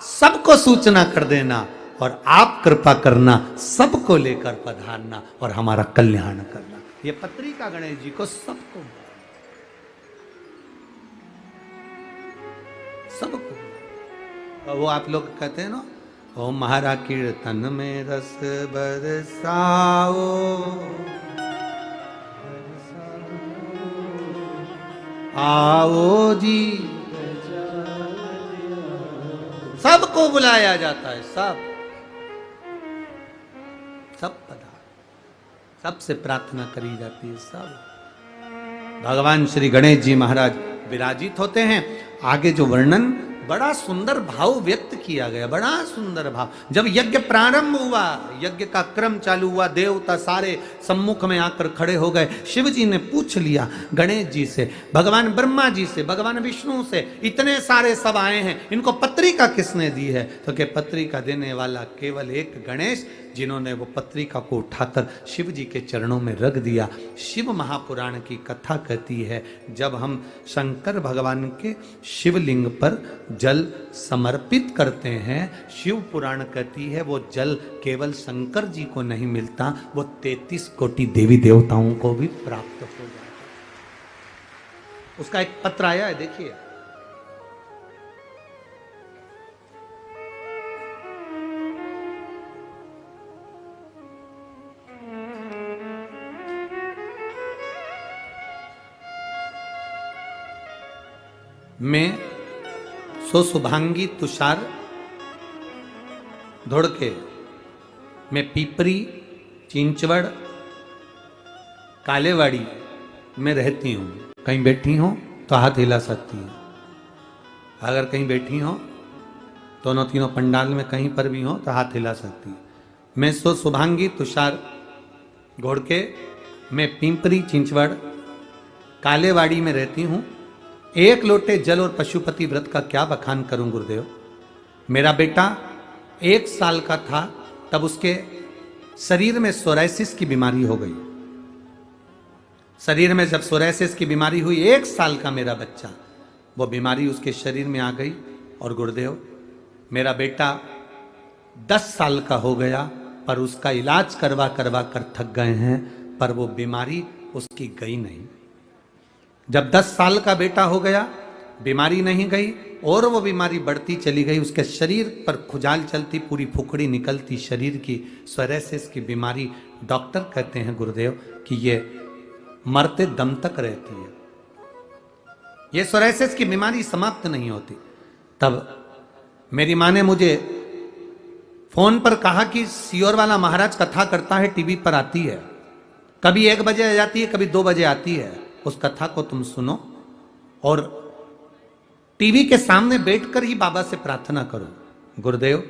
सबको सूचना कर देना और आप कृपा करना, सबको लेकर पधारना और हमारा कल्याण करना। ये पत्रिका गणेश जी को सबको सबको। वो आप लोग कहते हैं ना, ओ महारा कीर्तन में रस बरसाओ, आओ जी, सबको बुलाया जाता है, सब पधार, सबसे प्रार्थना करी जाती है, सब। भगवान श्री गणेश जी महाराज विराजित होते हैं। आगे जो वर्णन, बड़ा सुंदर भाव व्यक्त किया गया, बड़ा सुंदर भाव। जब यज्ञ प्रारंभ हुआ, यज्ञ का क्रम चालू हुआ, देवता सारे सम्मुख में आकर खड़े हो गए। शिव जी ने पूछ लिया गणेश जी से, भगवान ब्रह्मा जी से, भगवान विष्णु से, इतने सारे सब आए हैं, इनको पत्रिका किसने दी है? तो कि पत्रिका देने वाला केवल एक गणेश, जिन्होंने वो पत्रिका को उठाकर शिव जी के चरणों में रख दिया। शिव महापुराण की कथा कहती है, जब हम शंकर भगवान के शिवलिंग पर जल समर्पित करते हैं, शिव पुराण कहती है वो जल केवल शंकर जी को नहीं मिलता, वो 33 कोटि देवी देवताओं को भी प्राप्त हो जाता है। उसका एक पत्र आया है, देखिए। मैं सो शुभांगी तुषार धोड़के, मैं पीपरी, चिंचवड़, कालेवाड़ी में रहती हूँ। कहीं बैठी हो तो हाथ हिला सकती हैं। अगर कहीं बैठी हो, दोनों तीनों पंडाल में कहीं पर भी हो तो हाथ हिला सकती हैं। मैं सो शुभांगी तुषार घोड़के, मैं पिंपरी चिंचवड़ कालेवाड़ी में रहती हूं। एक लोटे जल और पशुपति व्रत का क्या बखान करूं गुरुदेव। मेरा बेटा 1 साल का था तब उसके शरीर में सोराइसिस की बीमारी हो गई। शरीर में जब सोराइसिस की बीमारी हुई, 1 साल का मेरा बच्चा, वो बीमारी उसके शरीर में आ गई। और गुरुदेव मेरा बेटा 10 साल का हो गया, पर उसका इलाज करवा करवा कर थक गए हैं, पर वो बीमारी उसकी गई नहीं। जब 10 साल का बेटा हो गया, बीमारी नहीं गई और वो बीमारी बढ़ती चली गई। उसके शरीर पर खुजाल चलती, पूरी फुकड़ी निकलती शरीर की, सोराइसिस की बीमारी। डॉक्टर कहते हैं गुरुदेव कि ये मरते दम तक रहती है, ये सोराइसिस की बीमारी समाप्त नहीं होती। तब मेरी माँ ने मुझे फोन पर कहा कि सियोर वाला महाराज कथा करता है, टीवी पर आती है, कभी 1 बजे आ जाती है, कभी 2 बजे आती है, उस कथा को तुम सुनो और टीवी के सामने बैठकर ही बाबा से प्रार्थना करो। गुरुदेव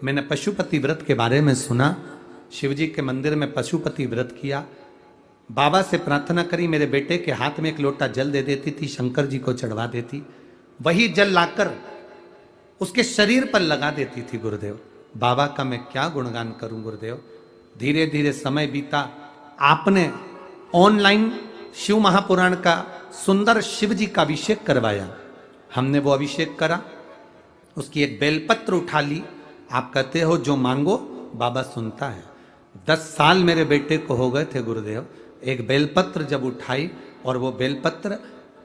मैंने पशुपति व्रत के बारे में सुना, शिवजी के मंदिर में पशुपति व्रत किया, बाबा से प्रार्थना करी, मेरे बेटे के हाथ में 1 लोटा जल दे देती थी, शंकर जी को चढ़वा देती, वही जल लाकर उसके शरीर पर लगा देती थी। गुरुदेव बाबा का मैं क्या गुणगान करूं गुरुदेव। धीरे धीरे समय बीता, आपने ऑनलाइन शिव महापुराण का सुंदर शिव जी का अभिषेक करवाया, हमने वो अभिषेक करा, उसकी एक बेलपत्र उठा ली। आप कहते हो जो मांगो बाबा सुनता है। 10 साल मेरे बेटे को हो गए थे गुरुदेव, एक बेलपत्र जब उठाई और वो बेलपत्र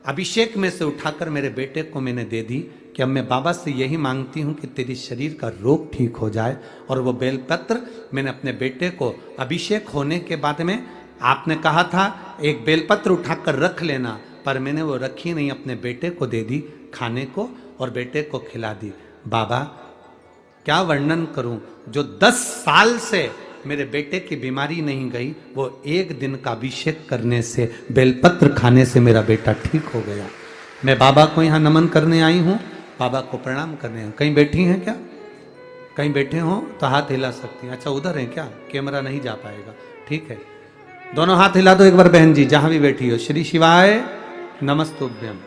अभिषेक में से उठाकर मेरे बेटे को मैंने दे दी कि अब मैं बाबा से यही मांगती हूँ कि तेरी शरीर का रोग ठीक हो जाए। और वो बेलपत्र मैंने अपने बेटे को अभिषेक होने के बाद में, आपने कहा था एक बेलपत्र उठाकर रख लेना, पर मैंने वो रखी नहीं, अपने बेटे को दे दी खाने को और बेटे को खिला दी। बाबा क्या वर्णन करूं, जो 10 साल से मेरे बेटे की बीमारी नहीं गई, वो 1 दिन का अभिषेक करने से, बेलपत्र खाने से मेरा बेटा ठीक हो गया। मैं बाबा को यहाँ नमन करने आई हूँ, बाबा को प्रणाम करने हैं। कहीं बैठी हैं क्या? कहीं बैठे हो तो हाथ हिला सकती हैं। अच्छा उधर है क्या? कैमरा नहीं जा पाएगा, ठीक है। दोनों हाथ हिला दो एक बार बहन जी, जहां भी बैठी हो। श्री शिवाय नमस्तुभ्यम।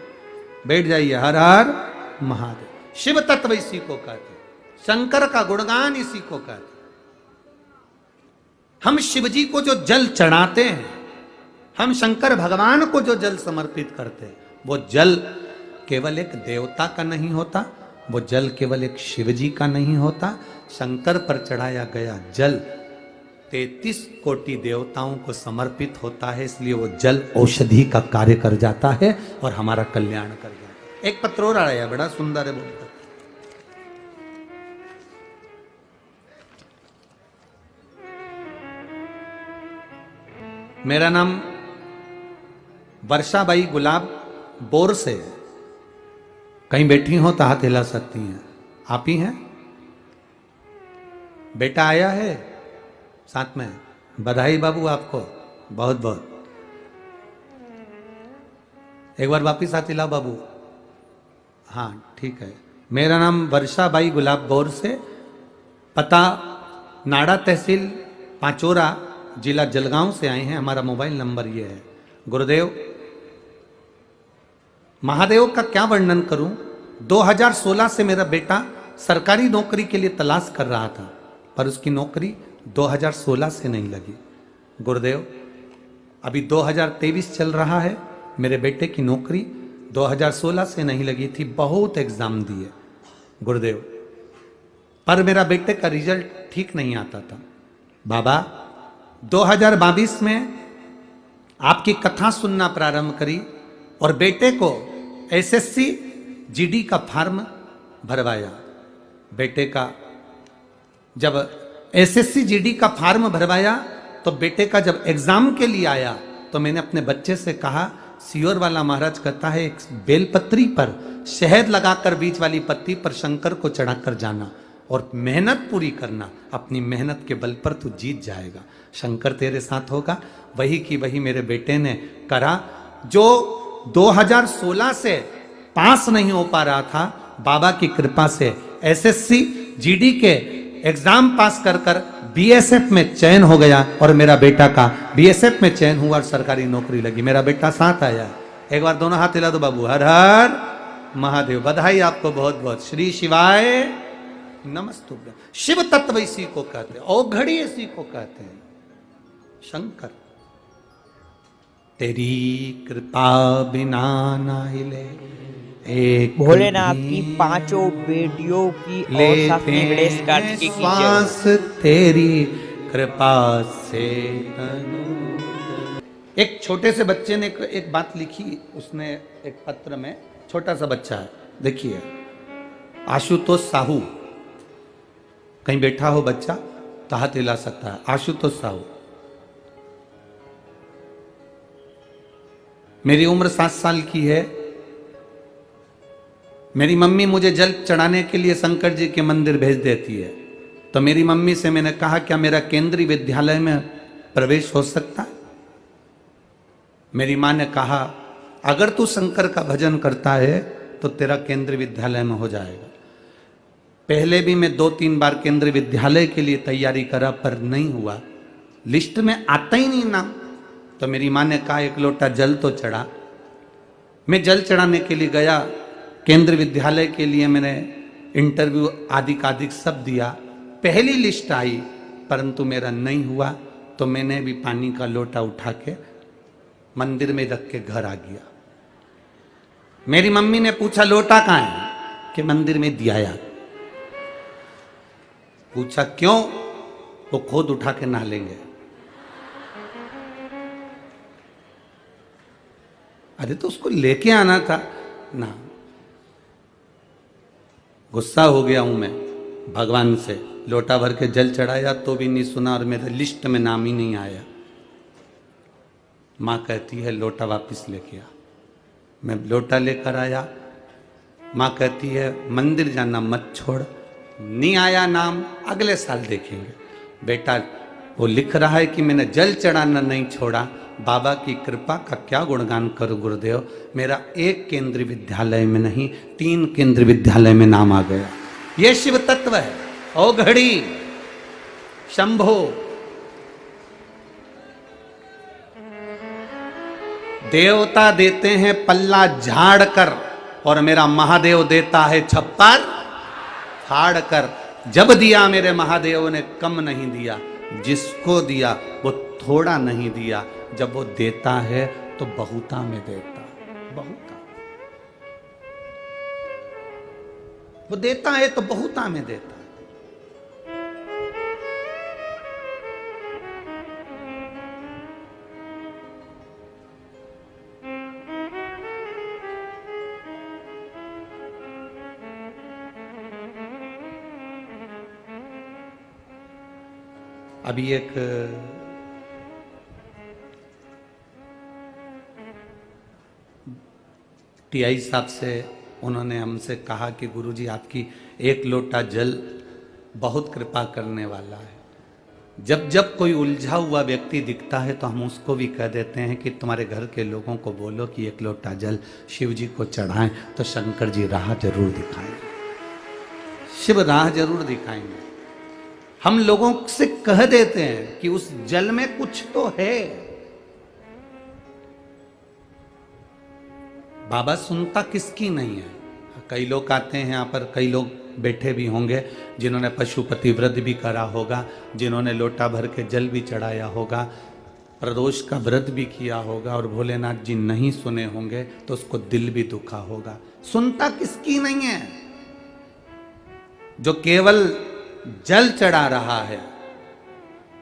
बैठ जाइए। हर हर महादेव। शिव तत्व इसी को कहते, शंकर का गुणगान इसी को कहते। हम शिव जी को जो जल चढ़ाते हैं, हम शंकर भगवान को जो जल समर्पित करते हैं, वो जल केवल एक देवता का नहीं होता, वो जल केवल एक शिव जी का नहीं होता। शंकर पर चढ़ाया गया जल 33 कोटि देवताओं को समर्पित होता है, इसलिए वो जल औषधि का कार्य कर जाता है और हमारा कल्याण कर जाता है। एक पत्र और आया, बड़ा सुंदर है बोलता। मेरा नाम वर्षाबाई गुलाब बोर से। कहीं बैठी हो तो हाथ हिला सकती हैं। आप ही हैं? बेटा आया है साथ में? बधाई बाबू आपको बहुत बहुत। एक बार वापिस हाथ हिलाओ बाबू। हाँ ठीक है। मेरा नाम वर्षाबाई गुलाब बोर से, पता नाड़ा तहसील पांचोरा, जिला जलगांव से आए हैं। हमारा मोबाइल नंबर ये है। गुरुदेव महादेव का क्या वर्णन करूं। 2016 से मेरा बेटा सरकारी नौकरी के लिए तलाश कर रहा था, पर उसकी नौकरी 2016 से नहीं लगी। गुरुदेव अभी 2023 चल रहा है, मेरे बेटे की नौकरी 2016 से नहीं लगी थी। बहुत एग्जाम दिए गुरुदेव, पर मेरा बेटे का रिजल्ट ठीक नहीं आता था। बाबा 2022 में आपकी कथा सुनना प्रारंभ करी और बेटे को एसएससी जीडी का फॉर्म भरवाया। बेटे का जब एसएससी जीडी का फॉर्म भरवाया तो बेटे का जब एग्जाम के लिए आया तो मैंने अपने बच्चे से कहा, सियोर वाला महाराज कहता है एक बेलपत्री पर शहद लगाकर बीच वाली पत्ती पर शंकर को चढ़ाकर जाना और मेहनत पूरी करना। अपनी मेहनत के बल पर तू जीत जाएगा, शंकर तेरे साथ होगा। वही की वही मेरे बेटे ने करा। जो 2016 से पास नहीं हो पा रहा था, बाबा की कृपा से एसएससी जीडी के एग्जाम पास कर कर बीएसएफ में चयन हो गया और मेरा बेटा का बीएसएफ में चयन हुआ और सरकारी नौकरी लगी। मेरा बेटा साथ आया। एक बार दोनों हाथ हिला दो बाबू। हर हर महादेव। बधाई आपको बहुत बहुत। श्री शिवाय नमस्तुभ्यं। शिव तत्व इसी को कहते हैं, औघड़ी इसी को कहते हैं। शंकर तेरी कृपा बिना ना हिले एक भोलेनाथ की पांचों बेटियों की और सातवें गणेश कार्तिकेय की श्वास तेरी कृपा से। एक छोटे से बच्चे ने एक बात लिखी, उसने एक पत्र में, छोटा सा बच्चा है, देखिए, आशुतोष साहू, कहीं बैठा हो बच्चा तो हाथ हिला सकता है। आशुतोष साहू, मेरी उम्र 7 साल की है। मेरी मम्मी मुझे जल चढ़ाने के लिए शंकर जी के मंदिर भेज देती है। तो मेरी मम्मी से मैंने कहा क्या मेरा केंद्रीय विद्यालय में प्रवेश हो सकता है? मेरी माँ ने कहा अगर तू शंकर का भजन करता है तो तेरा केंद्रीय विद्यालय में हो जाएगा। पहले भी मैं 2-3 बार केंद्रीय विद्यालय के लिए तैयारी करा पर नहीं हुआ, लिस्ट में आता ही नहीं नाम। तो मेरी माँ ने कहा एक लोटा जल तो चढ़ा। मैं जल चढ़ाने के लिए गया। केंद्रीय विद्यालय के लिए मैंने इंटरव्यू आदि सब दिया। पहली लिस्ट आई परंतु मेरा नहीं हुआ। तो मैंने भी पानी का लोटा उठा के मंदिर में रख के घर आ गया। मेरी मम्मी ने पूछा लोटा कहाँ है? कि मंदिर में दिया। पूछा क्यों? वो खुद उठा के नहा लेंगे। अरे तो उसको लेके आना था ना। गुस्सा हो गया हूं मैं भगवान से। लोटा भर के जल चढ़ाया तो भी नहीं सुना और मेरे लिस्ट में नाम ही नहीं आया। माँ कहती है लोटा वापस लेके आ। मैं लोटा लेकर आया। माँ कहती है मंदिर जाना मत छोड़। नहीं आया नाम, अगले साल देखेंगे। बेटा वो लिख रहा है कि मैंने जल चढ़ाना नहीं छोड़ा। बाबा की कृपा का क्या गुणगान करूं गुरुदेव। मेरा एक केंद्रीय विद्यालय में नहीं 3 केंद्रीय विद्यालय में नाम आ गया। ये शिव तत्व है। ओ घड़ी शंभो, देवता देते हैं पल्ला झाड़ कर और मेरा महादेव देता है छप्पर फाड़ कर। जब दिया मेरे महादेव ने कम नहीं दिया, जिसको दिया वो थोड़ा नहीं दिया। जब वो देता है तो बहुता में देता, बहुता। वो देता है तो बहुता में देता। अभी एक टीआई साहब से उन्होंने हमसे कहा कि गुरुजी आपकी एक लोटा जल बहुत कृपा करने वाला है। जब जब कोई उलझा हुआ व्यक्ति दिखता है तो हम उसको भी कह देते हैं कि तुम्हारे घर के लोगों को बोलो कि एक लोटा जल शिव जी को चढ़ाएं तो शंकर जी राह जरूर दिखाएंगे। शिव राह जरूर दिखाएंगे। हम लोगों से कह देते हैं कि उस जल में कुछ तो है। बाबा सुनता किसकी नहीं है। कई लोग आते हैं यहाँ पर, कई लोग बैठे भी होंगे जिन्होंने पशुपति व्रत भी करा होगा, जिन्होंने लोटा भर के जल भी चढ़ाया होगा, प्रदोष का व्रत भी किया होगा और भोलेनाथ जी नहीं सुने होंगे तो उसको दिल भी दुखा होगा। सुनता किसकी नहीं है? जो केवल जल चढ़ा रहा है,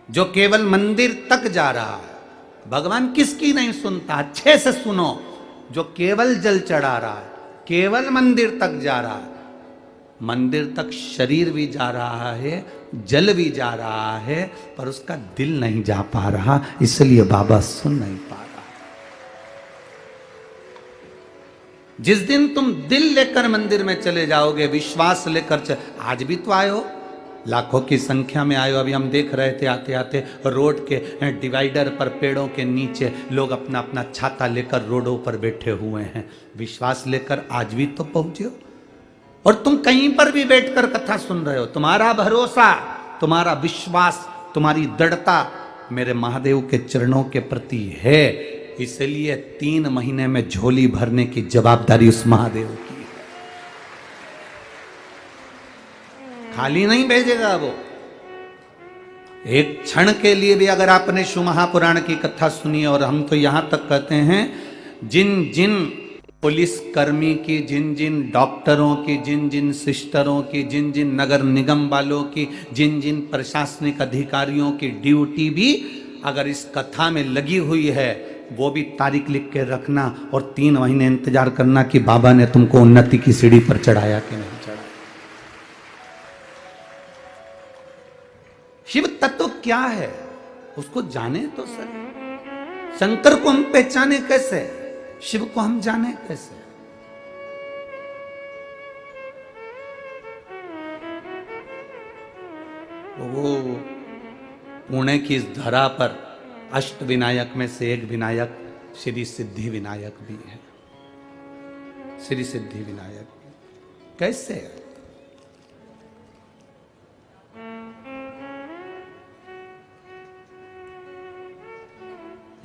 जो केवल मंदिर तक जा रहा है। भगवान किसकी नहीं सुनता? अच्छे से सुनो। जो केवल जल चढ़ा रहा है, केवल मंदिर तक जा रहा है, मंदिर तक शरीर भी जा रहा है, जल भी जा रहा है, पर उसका दिल नहीं जा पा रहा, इसलिए बाबा सुन नहीं पा रहा। जिस दिन तुम दिल लेकर मंदिर में चले जाओगे, विश्वास लेकर आज भी तो आए हो, लाखों की संख्या में आए हो। अभी हम देख रहे थे आते आते रोड के डिवाइडर पर पेड़ों के नीचे लोग अपना अपना छाता लेकर रोडों पर बैठे हुए हैं। विश्वास लेकर आज भी तो पहुंचे हो। और तुम कहीं पर भी बैठकर कथा सुन रहे हो, तुम्हारा भरोसा, तुम्हारा विश्वास, तुम्हारी दृढ़ता मेरे महादेव के चरणों के प्रति है, इसलिए 3 महीने में झोली भरने की जवाबदारी उस महादेव की है। खाली नहीं भेजेगा वो। एक क्षण के लिए भी अगर आपने शिव महापुराण की कथा सुनी, और हम तो यहां तक कहते हैं जिन जिन पुलिस कर्मी की, जिन जिन डॉक्टरों की, जिन जिन सिस्टरों की, जिन जिन नगर निगम वालों की, जिन जिन प्रशासनिक अधिकारियों की ड्यूटी भी अगर इस कथा में लगी हुई है, वो भी तारीख लिख के रखना और 3 महीने इंतजार करना कि बाबा ने तुमको उन्नति की सीढ़ी पर चढ़ाया कि नहीं चढ़ाया। शिव तत्व क्या है उसको जाने तो सर। शंकर को हम पहचाने कैसे, शिव को हम जाने कैसे। वो पुणे की इस धरा पर अष्ट विनायक में से एक विनायक श्री सिद्धि विनायक भी है। श्री सिद्धि विनायक कैसे है?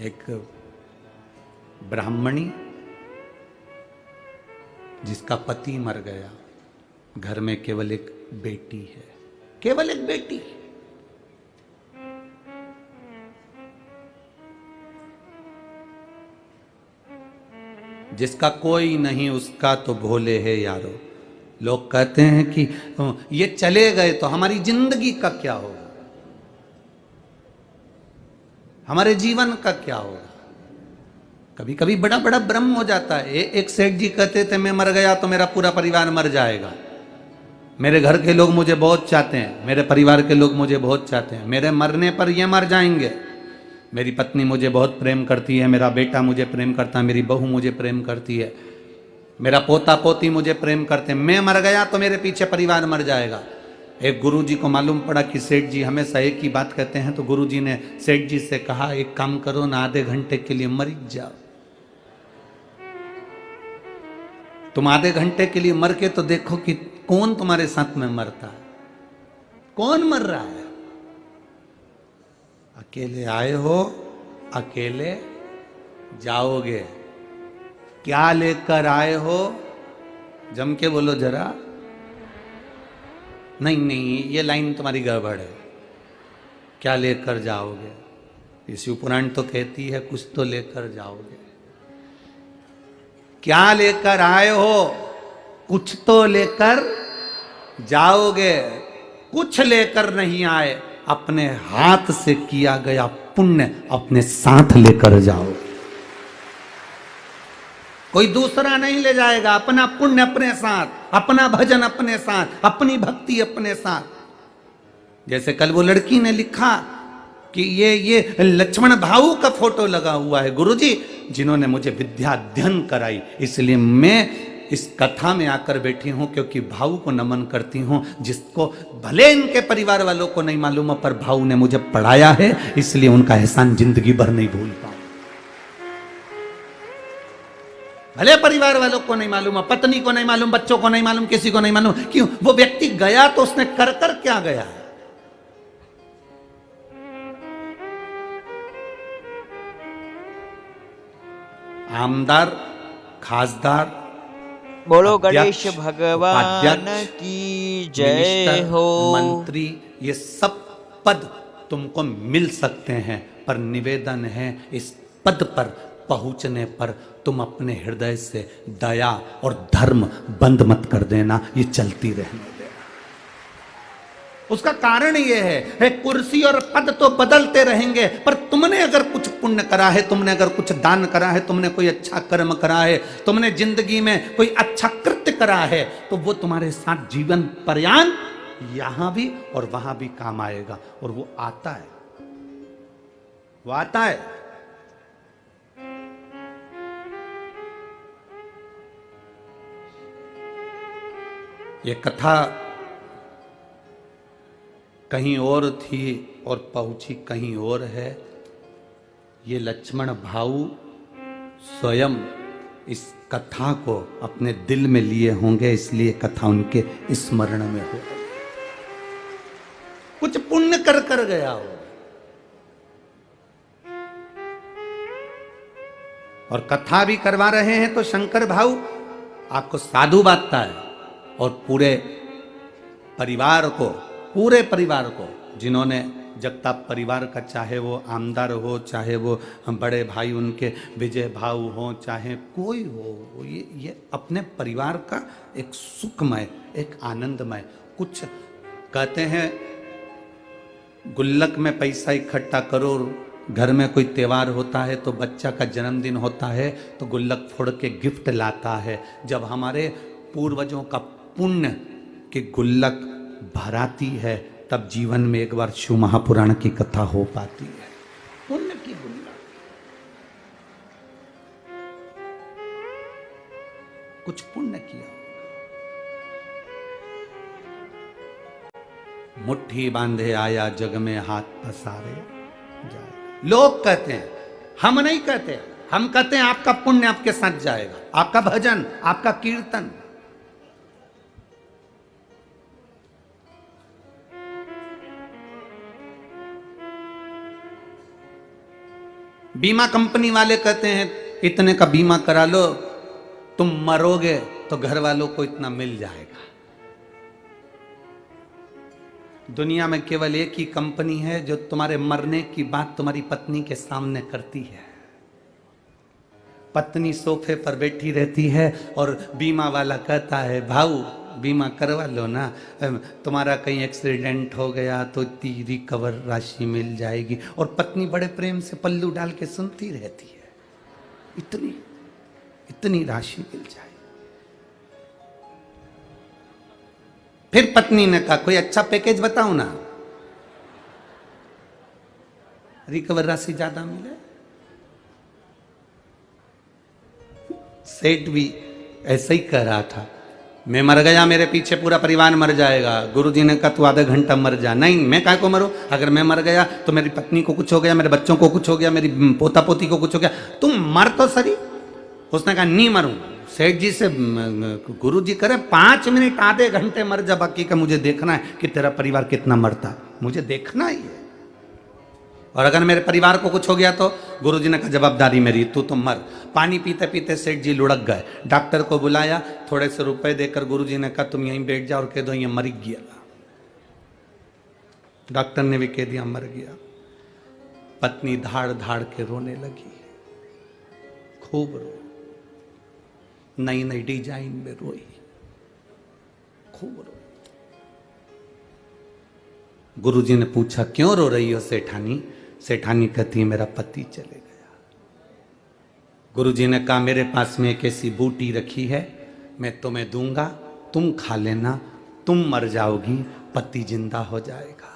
एक ब्राह्मणी जिसका पति मर गया, घर में केवल एक बेटी है, केवल एक बेटी, जिसका कोई नहीं उसका तो भोले है यारो। लोग कहते हैं कि ये चले गए तो हमारी जिंदगी का क्या होगा, हमारे जीवन का क्या होगा। कभी कभी बड़ा बड़ा भ्रम हो जाता है। एक सेठ जी कहते थे मैं मर गया तो मेरा पूरा परिवार मर जाएगा, मेरे घर के लोग मुझे बहुत चाहते हैं, मेरे परिवार के लोग मुझे बहुत चाहते हैं, मेरे मरने पर ये मर जाएंगे। मेरी पत्नी मुझे बहुत प्रेम करती है, मेरा बेटा मुझे प्रेम करता है, मेरी बहू मुझे प्रेम करती है, मेरा पोता पोती मुझे प्रेम करते हैं, मैं मर गया तो मेरे पीछे परिवार मर जाएगा। एक गुरुजी को मालूम पड़ा कि सेठ जी हमेशा एक ही बात कहते हैं, तो गुरुजी ने सेठ जी से कहा एक काम करो ना, आधे घंटे के लिए मर जाओ। तुम आधे घंटे के लिए मर के तो देखो कि कौन तुम्हारे साथ में मरता है, कौन मर रहा है। अकेले आए हो, अकेले जाओगे। क्या लेकर आए हो, जम के बोलो जरा। नहीं नहीं, ये लाइन तुम्हारी गड़बड़ है। क्या लेकर जाओगे? ये शिव पुराण तो कहती है कुछ तो लेकर जाओगे। क्या लेकर आए हो, कुछ तो लेकर जाओगे। कुछ लेकर नहीं आए, अपने हाथ से किया गया पुण्य अपने साथ लेकर जाओ। कोई दूसरा नहीं ले जाएगा, अपना पुण्य अपने साथ, अपना भजन अपने साथ, अपनी भक्ति अपने साथ। जैसे कल वो लड़की ने लिखा कि ये लक्ष्मण भाऊ का फोटो लगा हुआ है गुरुजी, जिन्होंने मुझे विद्या अध्ययन कराई, इसलिए मैं इस कथा में आकर बैठी हूं, क्योंकि भाऊ को नमन करती हूं, जिसको भले इनके परिवार वालों को नहीं मालूम है, पर भाऊ ने मुझे पढ़ाया है, इसलिए उनका एहसान जिंदगी भर नहीं भूल पाऊं। भले परिवार वालों को नहीं मालूम, पत्नी को नहीं मालूम, बच्चों को नहीं मालूम, किसी को नहीं मालूम। क्यों? वो व्यक्ति गया तो उसने कर कर क्या गया है। आमदार, खासदार, बोलो अध्यक्ष, गणेश भगवान उपाध्यक्ष, की जय मिनिस्टर, हो। मंत्री, ये सब पद तुमको मिल सकते हैं, पर निवेदन है इस पद पर पहुंचने पर तुम अपने हृदय से दया और धर्म बंद मत कर देना, ये चलती रहने देना। उसका कारण ये है कुर्सी और पद तो बदलते रहेंगे, पर तुमने अगर कुछ पुण्य करा है, तुमने अगर कुछ दान करा है, तुमने कोई अच्छा कर्म करा है, तुमने जिंदगी में कोई अच्छा कृत्य करा है, तो वो तुम्हारे साथ जीवन पर्यंत यहां भी और वहां भी काम आएगा। और वो आता है, वो आता है। ये कथा कहीं और थी और पहुंची कहीं और है। ये लक्ष्मण भाऊ स्वयं इस कथा को अपने दिल में लिए होंगे, इसलिए कथा उनके स्मरण में हो। कुछ पुण्य कर कर गया हो। और कथा भी करवा रहे हैं तो शंकर भाऊ आपको साधु बांटता है और पूरे परिवार को जिन्होंने जगताप परिवार का, चाहे वो आमदार हो, चाहे वो बड़े भाई उनके विजय भाऊ हो, चाहे कोई हो, ये अपने परिवार का एक सुखमय, एक आनंदमय, कुछ कहते हैं गुल्लक में पैसा इकट्ठा करो। घर में कोई त्योहार होता है तो बच्चा का जन्मदिन होता है तो गुल्लक फोड़ के गिफ्ट लाता है। जब हमारे पूर्वजों का पुण्य की गुल्लक भराती है तब जीवन में एक बार शिव महापुराण की कथा हो पाती है। पुण्य की गुल्लक, कुछ पुण्य किया, मुट्ठी बांधे आया जग में हाथ पसारे जाए। लोग कहते हैं, हम नहीं कहते। हम कहते हैं आपका पुण्य आपके साथ जाएगा, आपका भजन, आपका कीर्तन। बीमा कंपनी वाले कहते हैं इतने का बीमा करा लो, तुम मरोगे तो घर वालों को इतना मिल जाएगा। दुनिया में केवल एक ही कंपनी है जो तुम्हारे मरने की बात तुम्हारी पत्नी के सामने करती है। पत्नी सोफे पर बैठी रहती है और बीमा वाला कहता है भाऊ बीमा करवा लो ना, तुम्हारा कहीं एक्सीडेंट हो गया तो इतनी रिकवर राशि मिल जाएगी। और पत्नी बड़े प्रेम से पल्लू डाल के सुनती रहती है, इतनी इतनी राशि मिल जाएगी। फिर पत्नी ने कहा कोई अच्छा पैकेज बताओ ना, रिकवर राशि ज्यादा मिले। सेठ भी ऐसा ही कह रहा था, मैं मर गया मेरे पीछे पूरा परिवार मर जाएगा। गुरुजी ने कहा तू आधा घंटा मर जा। नहीं, मैं काहे को मरूं? अगर मैं मर गया तो मेरी पत्नी को कुछ हो गया, मेरे बच्चों को कुछ हो गया, मेरी पोता पोती को कुछ हो गया, तुम मर तो सही। उसने कहा नहीं मरूं। सेठ जी से गुरुजी करे 5 मिनट आधे घंटे मर जा, बाकी का मुझे देखना है कि तेरा परिवार कितना मरता, मुझे देखना ही है। और अगर मेरे परिवार को कुछ हो गया तो गुरुजी ने कहा जवाबदारी मेरी, तू तो मर। पानी पीते पीते सेठ जी लुढ़क गए। डॉक्टर को बुलाया, थोड़े से रुपए देकर गुरुजी ने कहा तुम यहीं बैठ जाओ और कह दो ये मर गया। डॉक्टर ने भी कह दिया मर गया। पत्नी धाड़ धाड़ के रोने लगी, खूब रो, नई नई डिजाइन में रोई, खूब रोई। गुरुजी ने पूछा क्यों रो रही हो सेठानी? सेठानी कहती है मेरा पति चले गया। गुरुजी ने कहा मेरे पास में एक ऐसी बूटी रखी है, मैं तुम्हें दूंगा, तुम खा लेना, तुम मर जाओगी, पति जिंदा हो जाएगा।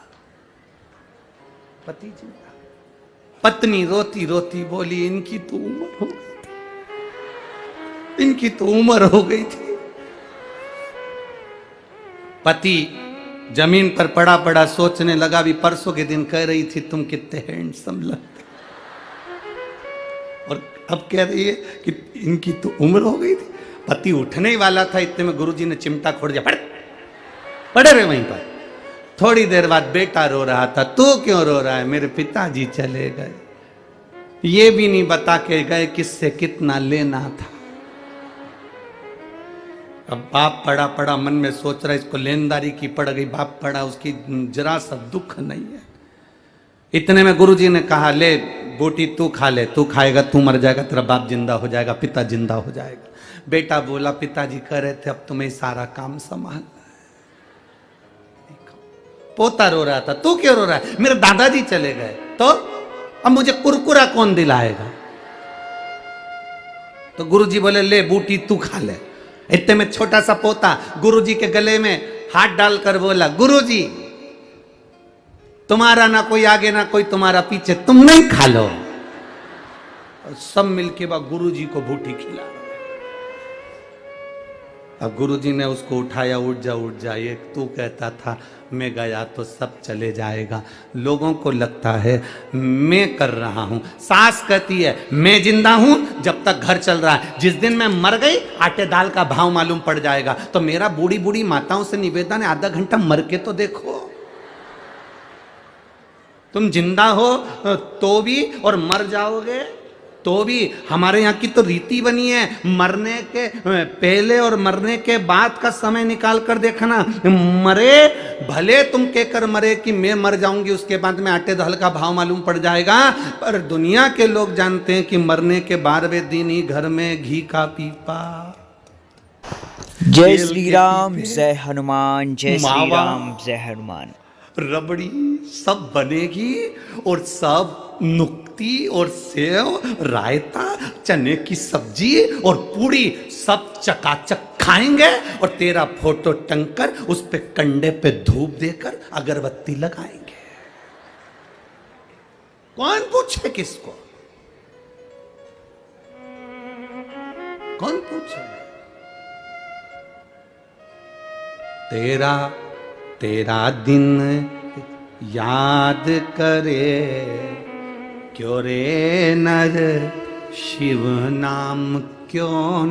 पति जिंदा। पत्नी रोती रोती बोली इनकी तो उम्र हो गई थी, इनकी तो उम्र हो गई थी। पति जमीन पर पड़ा पड़ा सोचने लगा, भी परसों के दिन कह रही थी तुम कितने हैंडसम लगते, और अब कह रही है कि इनकी तो उम्र हो गई थी। पति उठने ही वाला था, इतने में गुरुजी ने चिमटा खोड़ दिया, पड़े रहे वहीं पर। थोड़ी देर बाद बेटा रो रहा था, तू क्यों रो रहा है? मेरे पिताजी चले गए, ये भी नहीं बता के गए किससे कितना लेना था। अब बाप पड़ा पड़ा मन में सोच रहा है इसको लेनदारी की पड़ गई, बाप पड़ा उसकी जरा सा दुख नहीं है। इतने में गुरुजी ने कहा ले बूटी तू खा ले, तू खाएगा तू मर जाएगा, तेरा बाप जिंदा हो जाएगा, पिता जिंदा हो जाएगा। बेटा बोला पिताजी कह रहे थे अब तुम्हें सारा काम संभालना है। पोता रो रहा था, तू क्यों रो रहा है? मेरे दादाजी चले गए तो अब मुझे कुरकुरा कौन दिलाएगा? तो गुरुजी बोले ले बूटी तू खा ले। इतने में छोटा सा पोता गुरुजी के गले में हाथ डालकर बोला गुरुजी तुम्हारा ना कोई आगे ना कोई तुम्हारा पीछे, तुम नहीं खा लो। और सब मिलके गुरुजी को बूटी खिला रहे। अब गुरुजी ने उसको उठाया, उठ जा एक तू कहता था मैं गया तो सब चले जाएगा। लोगों को लगता है मैं कर रहा हूं। सास कहती है मैं जिंदा हूं जब तक घर चल रहा है, जिस दिन मैं मर गई आटे दाल का भाव मालूम पड़ जाएगा। तो मेरा बूढ़ी बूढ़ी माताओं से निवेदन है, आधा घंटा मर के तो देखो। तुम जिंदा हो तो भी और मर जाओगे तो भी। हमारे यहाँ की तो रीति बनी है, मरने के पहले और मरने के बाद का समय निकाल कर देखना। मरे भले तुम कहकर मरे कि मैं मर जाऊंगी उसके बाद में आटे दाल का भाव मालूम पड़ जाएगा, पर दुनिया के लोग जानते हैं कि मरने के 12वें दिन ही घर में घी का पीपा। जय श्री राम, जय हनुमान, जय श्री मावा। राम, जय हनुमान। रबड़ी सब बनेगी और सब नुक्ती और सेव, रायता, चने की सब्जी और पूड़ी सब चकाचक खाएंगे और तेरा फोटो टंगकर उस पे कंडे पे धूप देकर अगरबत्ती लगाएंगे। कौन पूछे किसको? कौन पूछे? तेरा दिन याद करे क्यों रे नर शिव नाम क्यों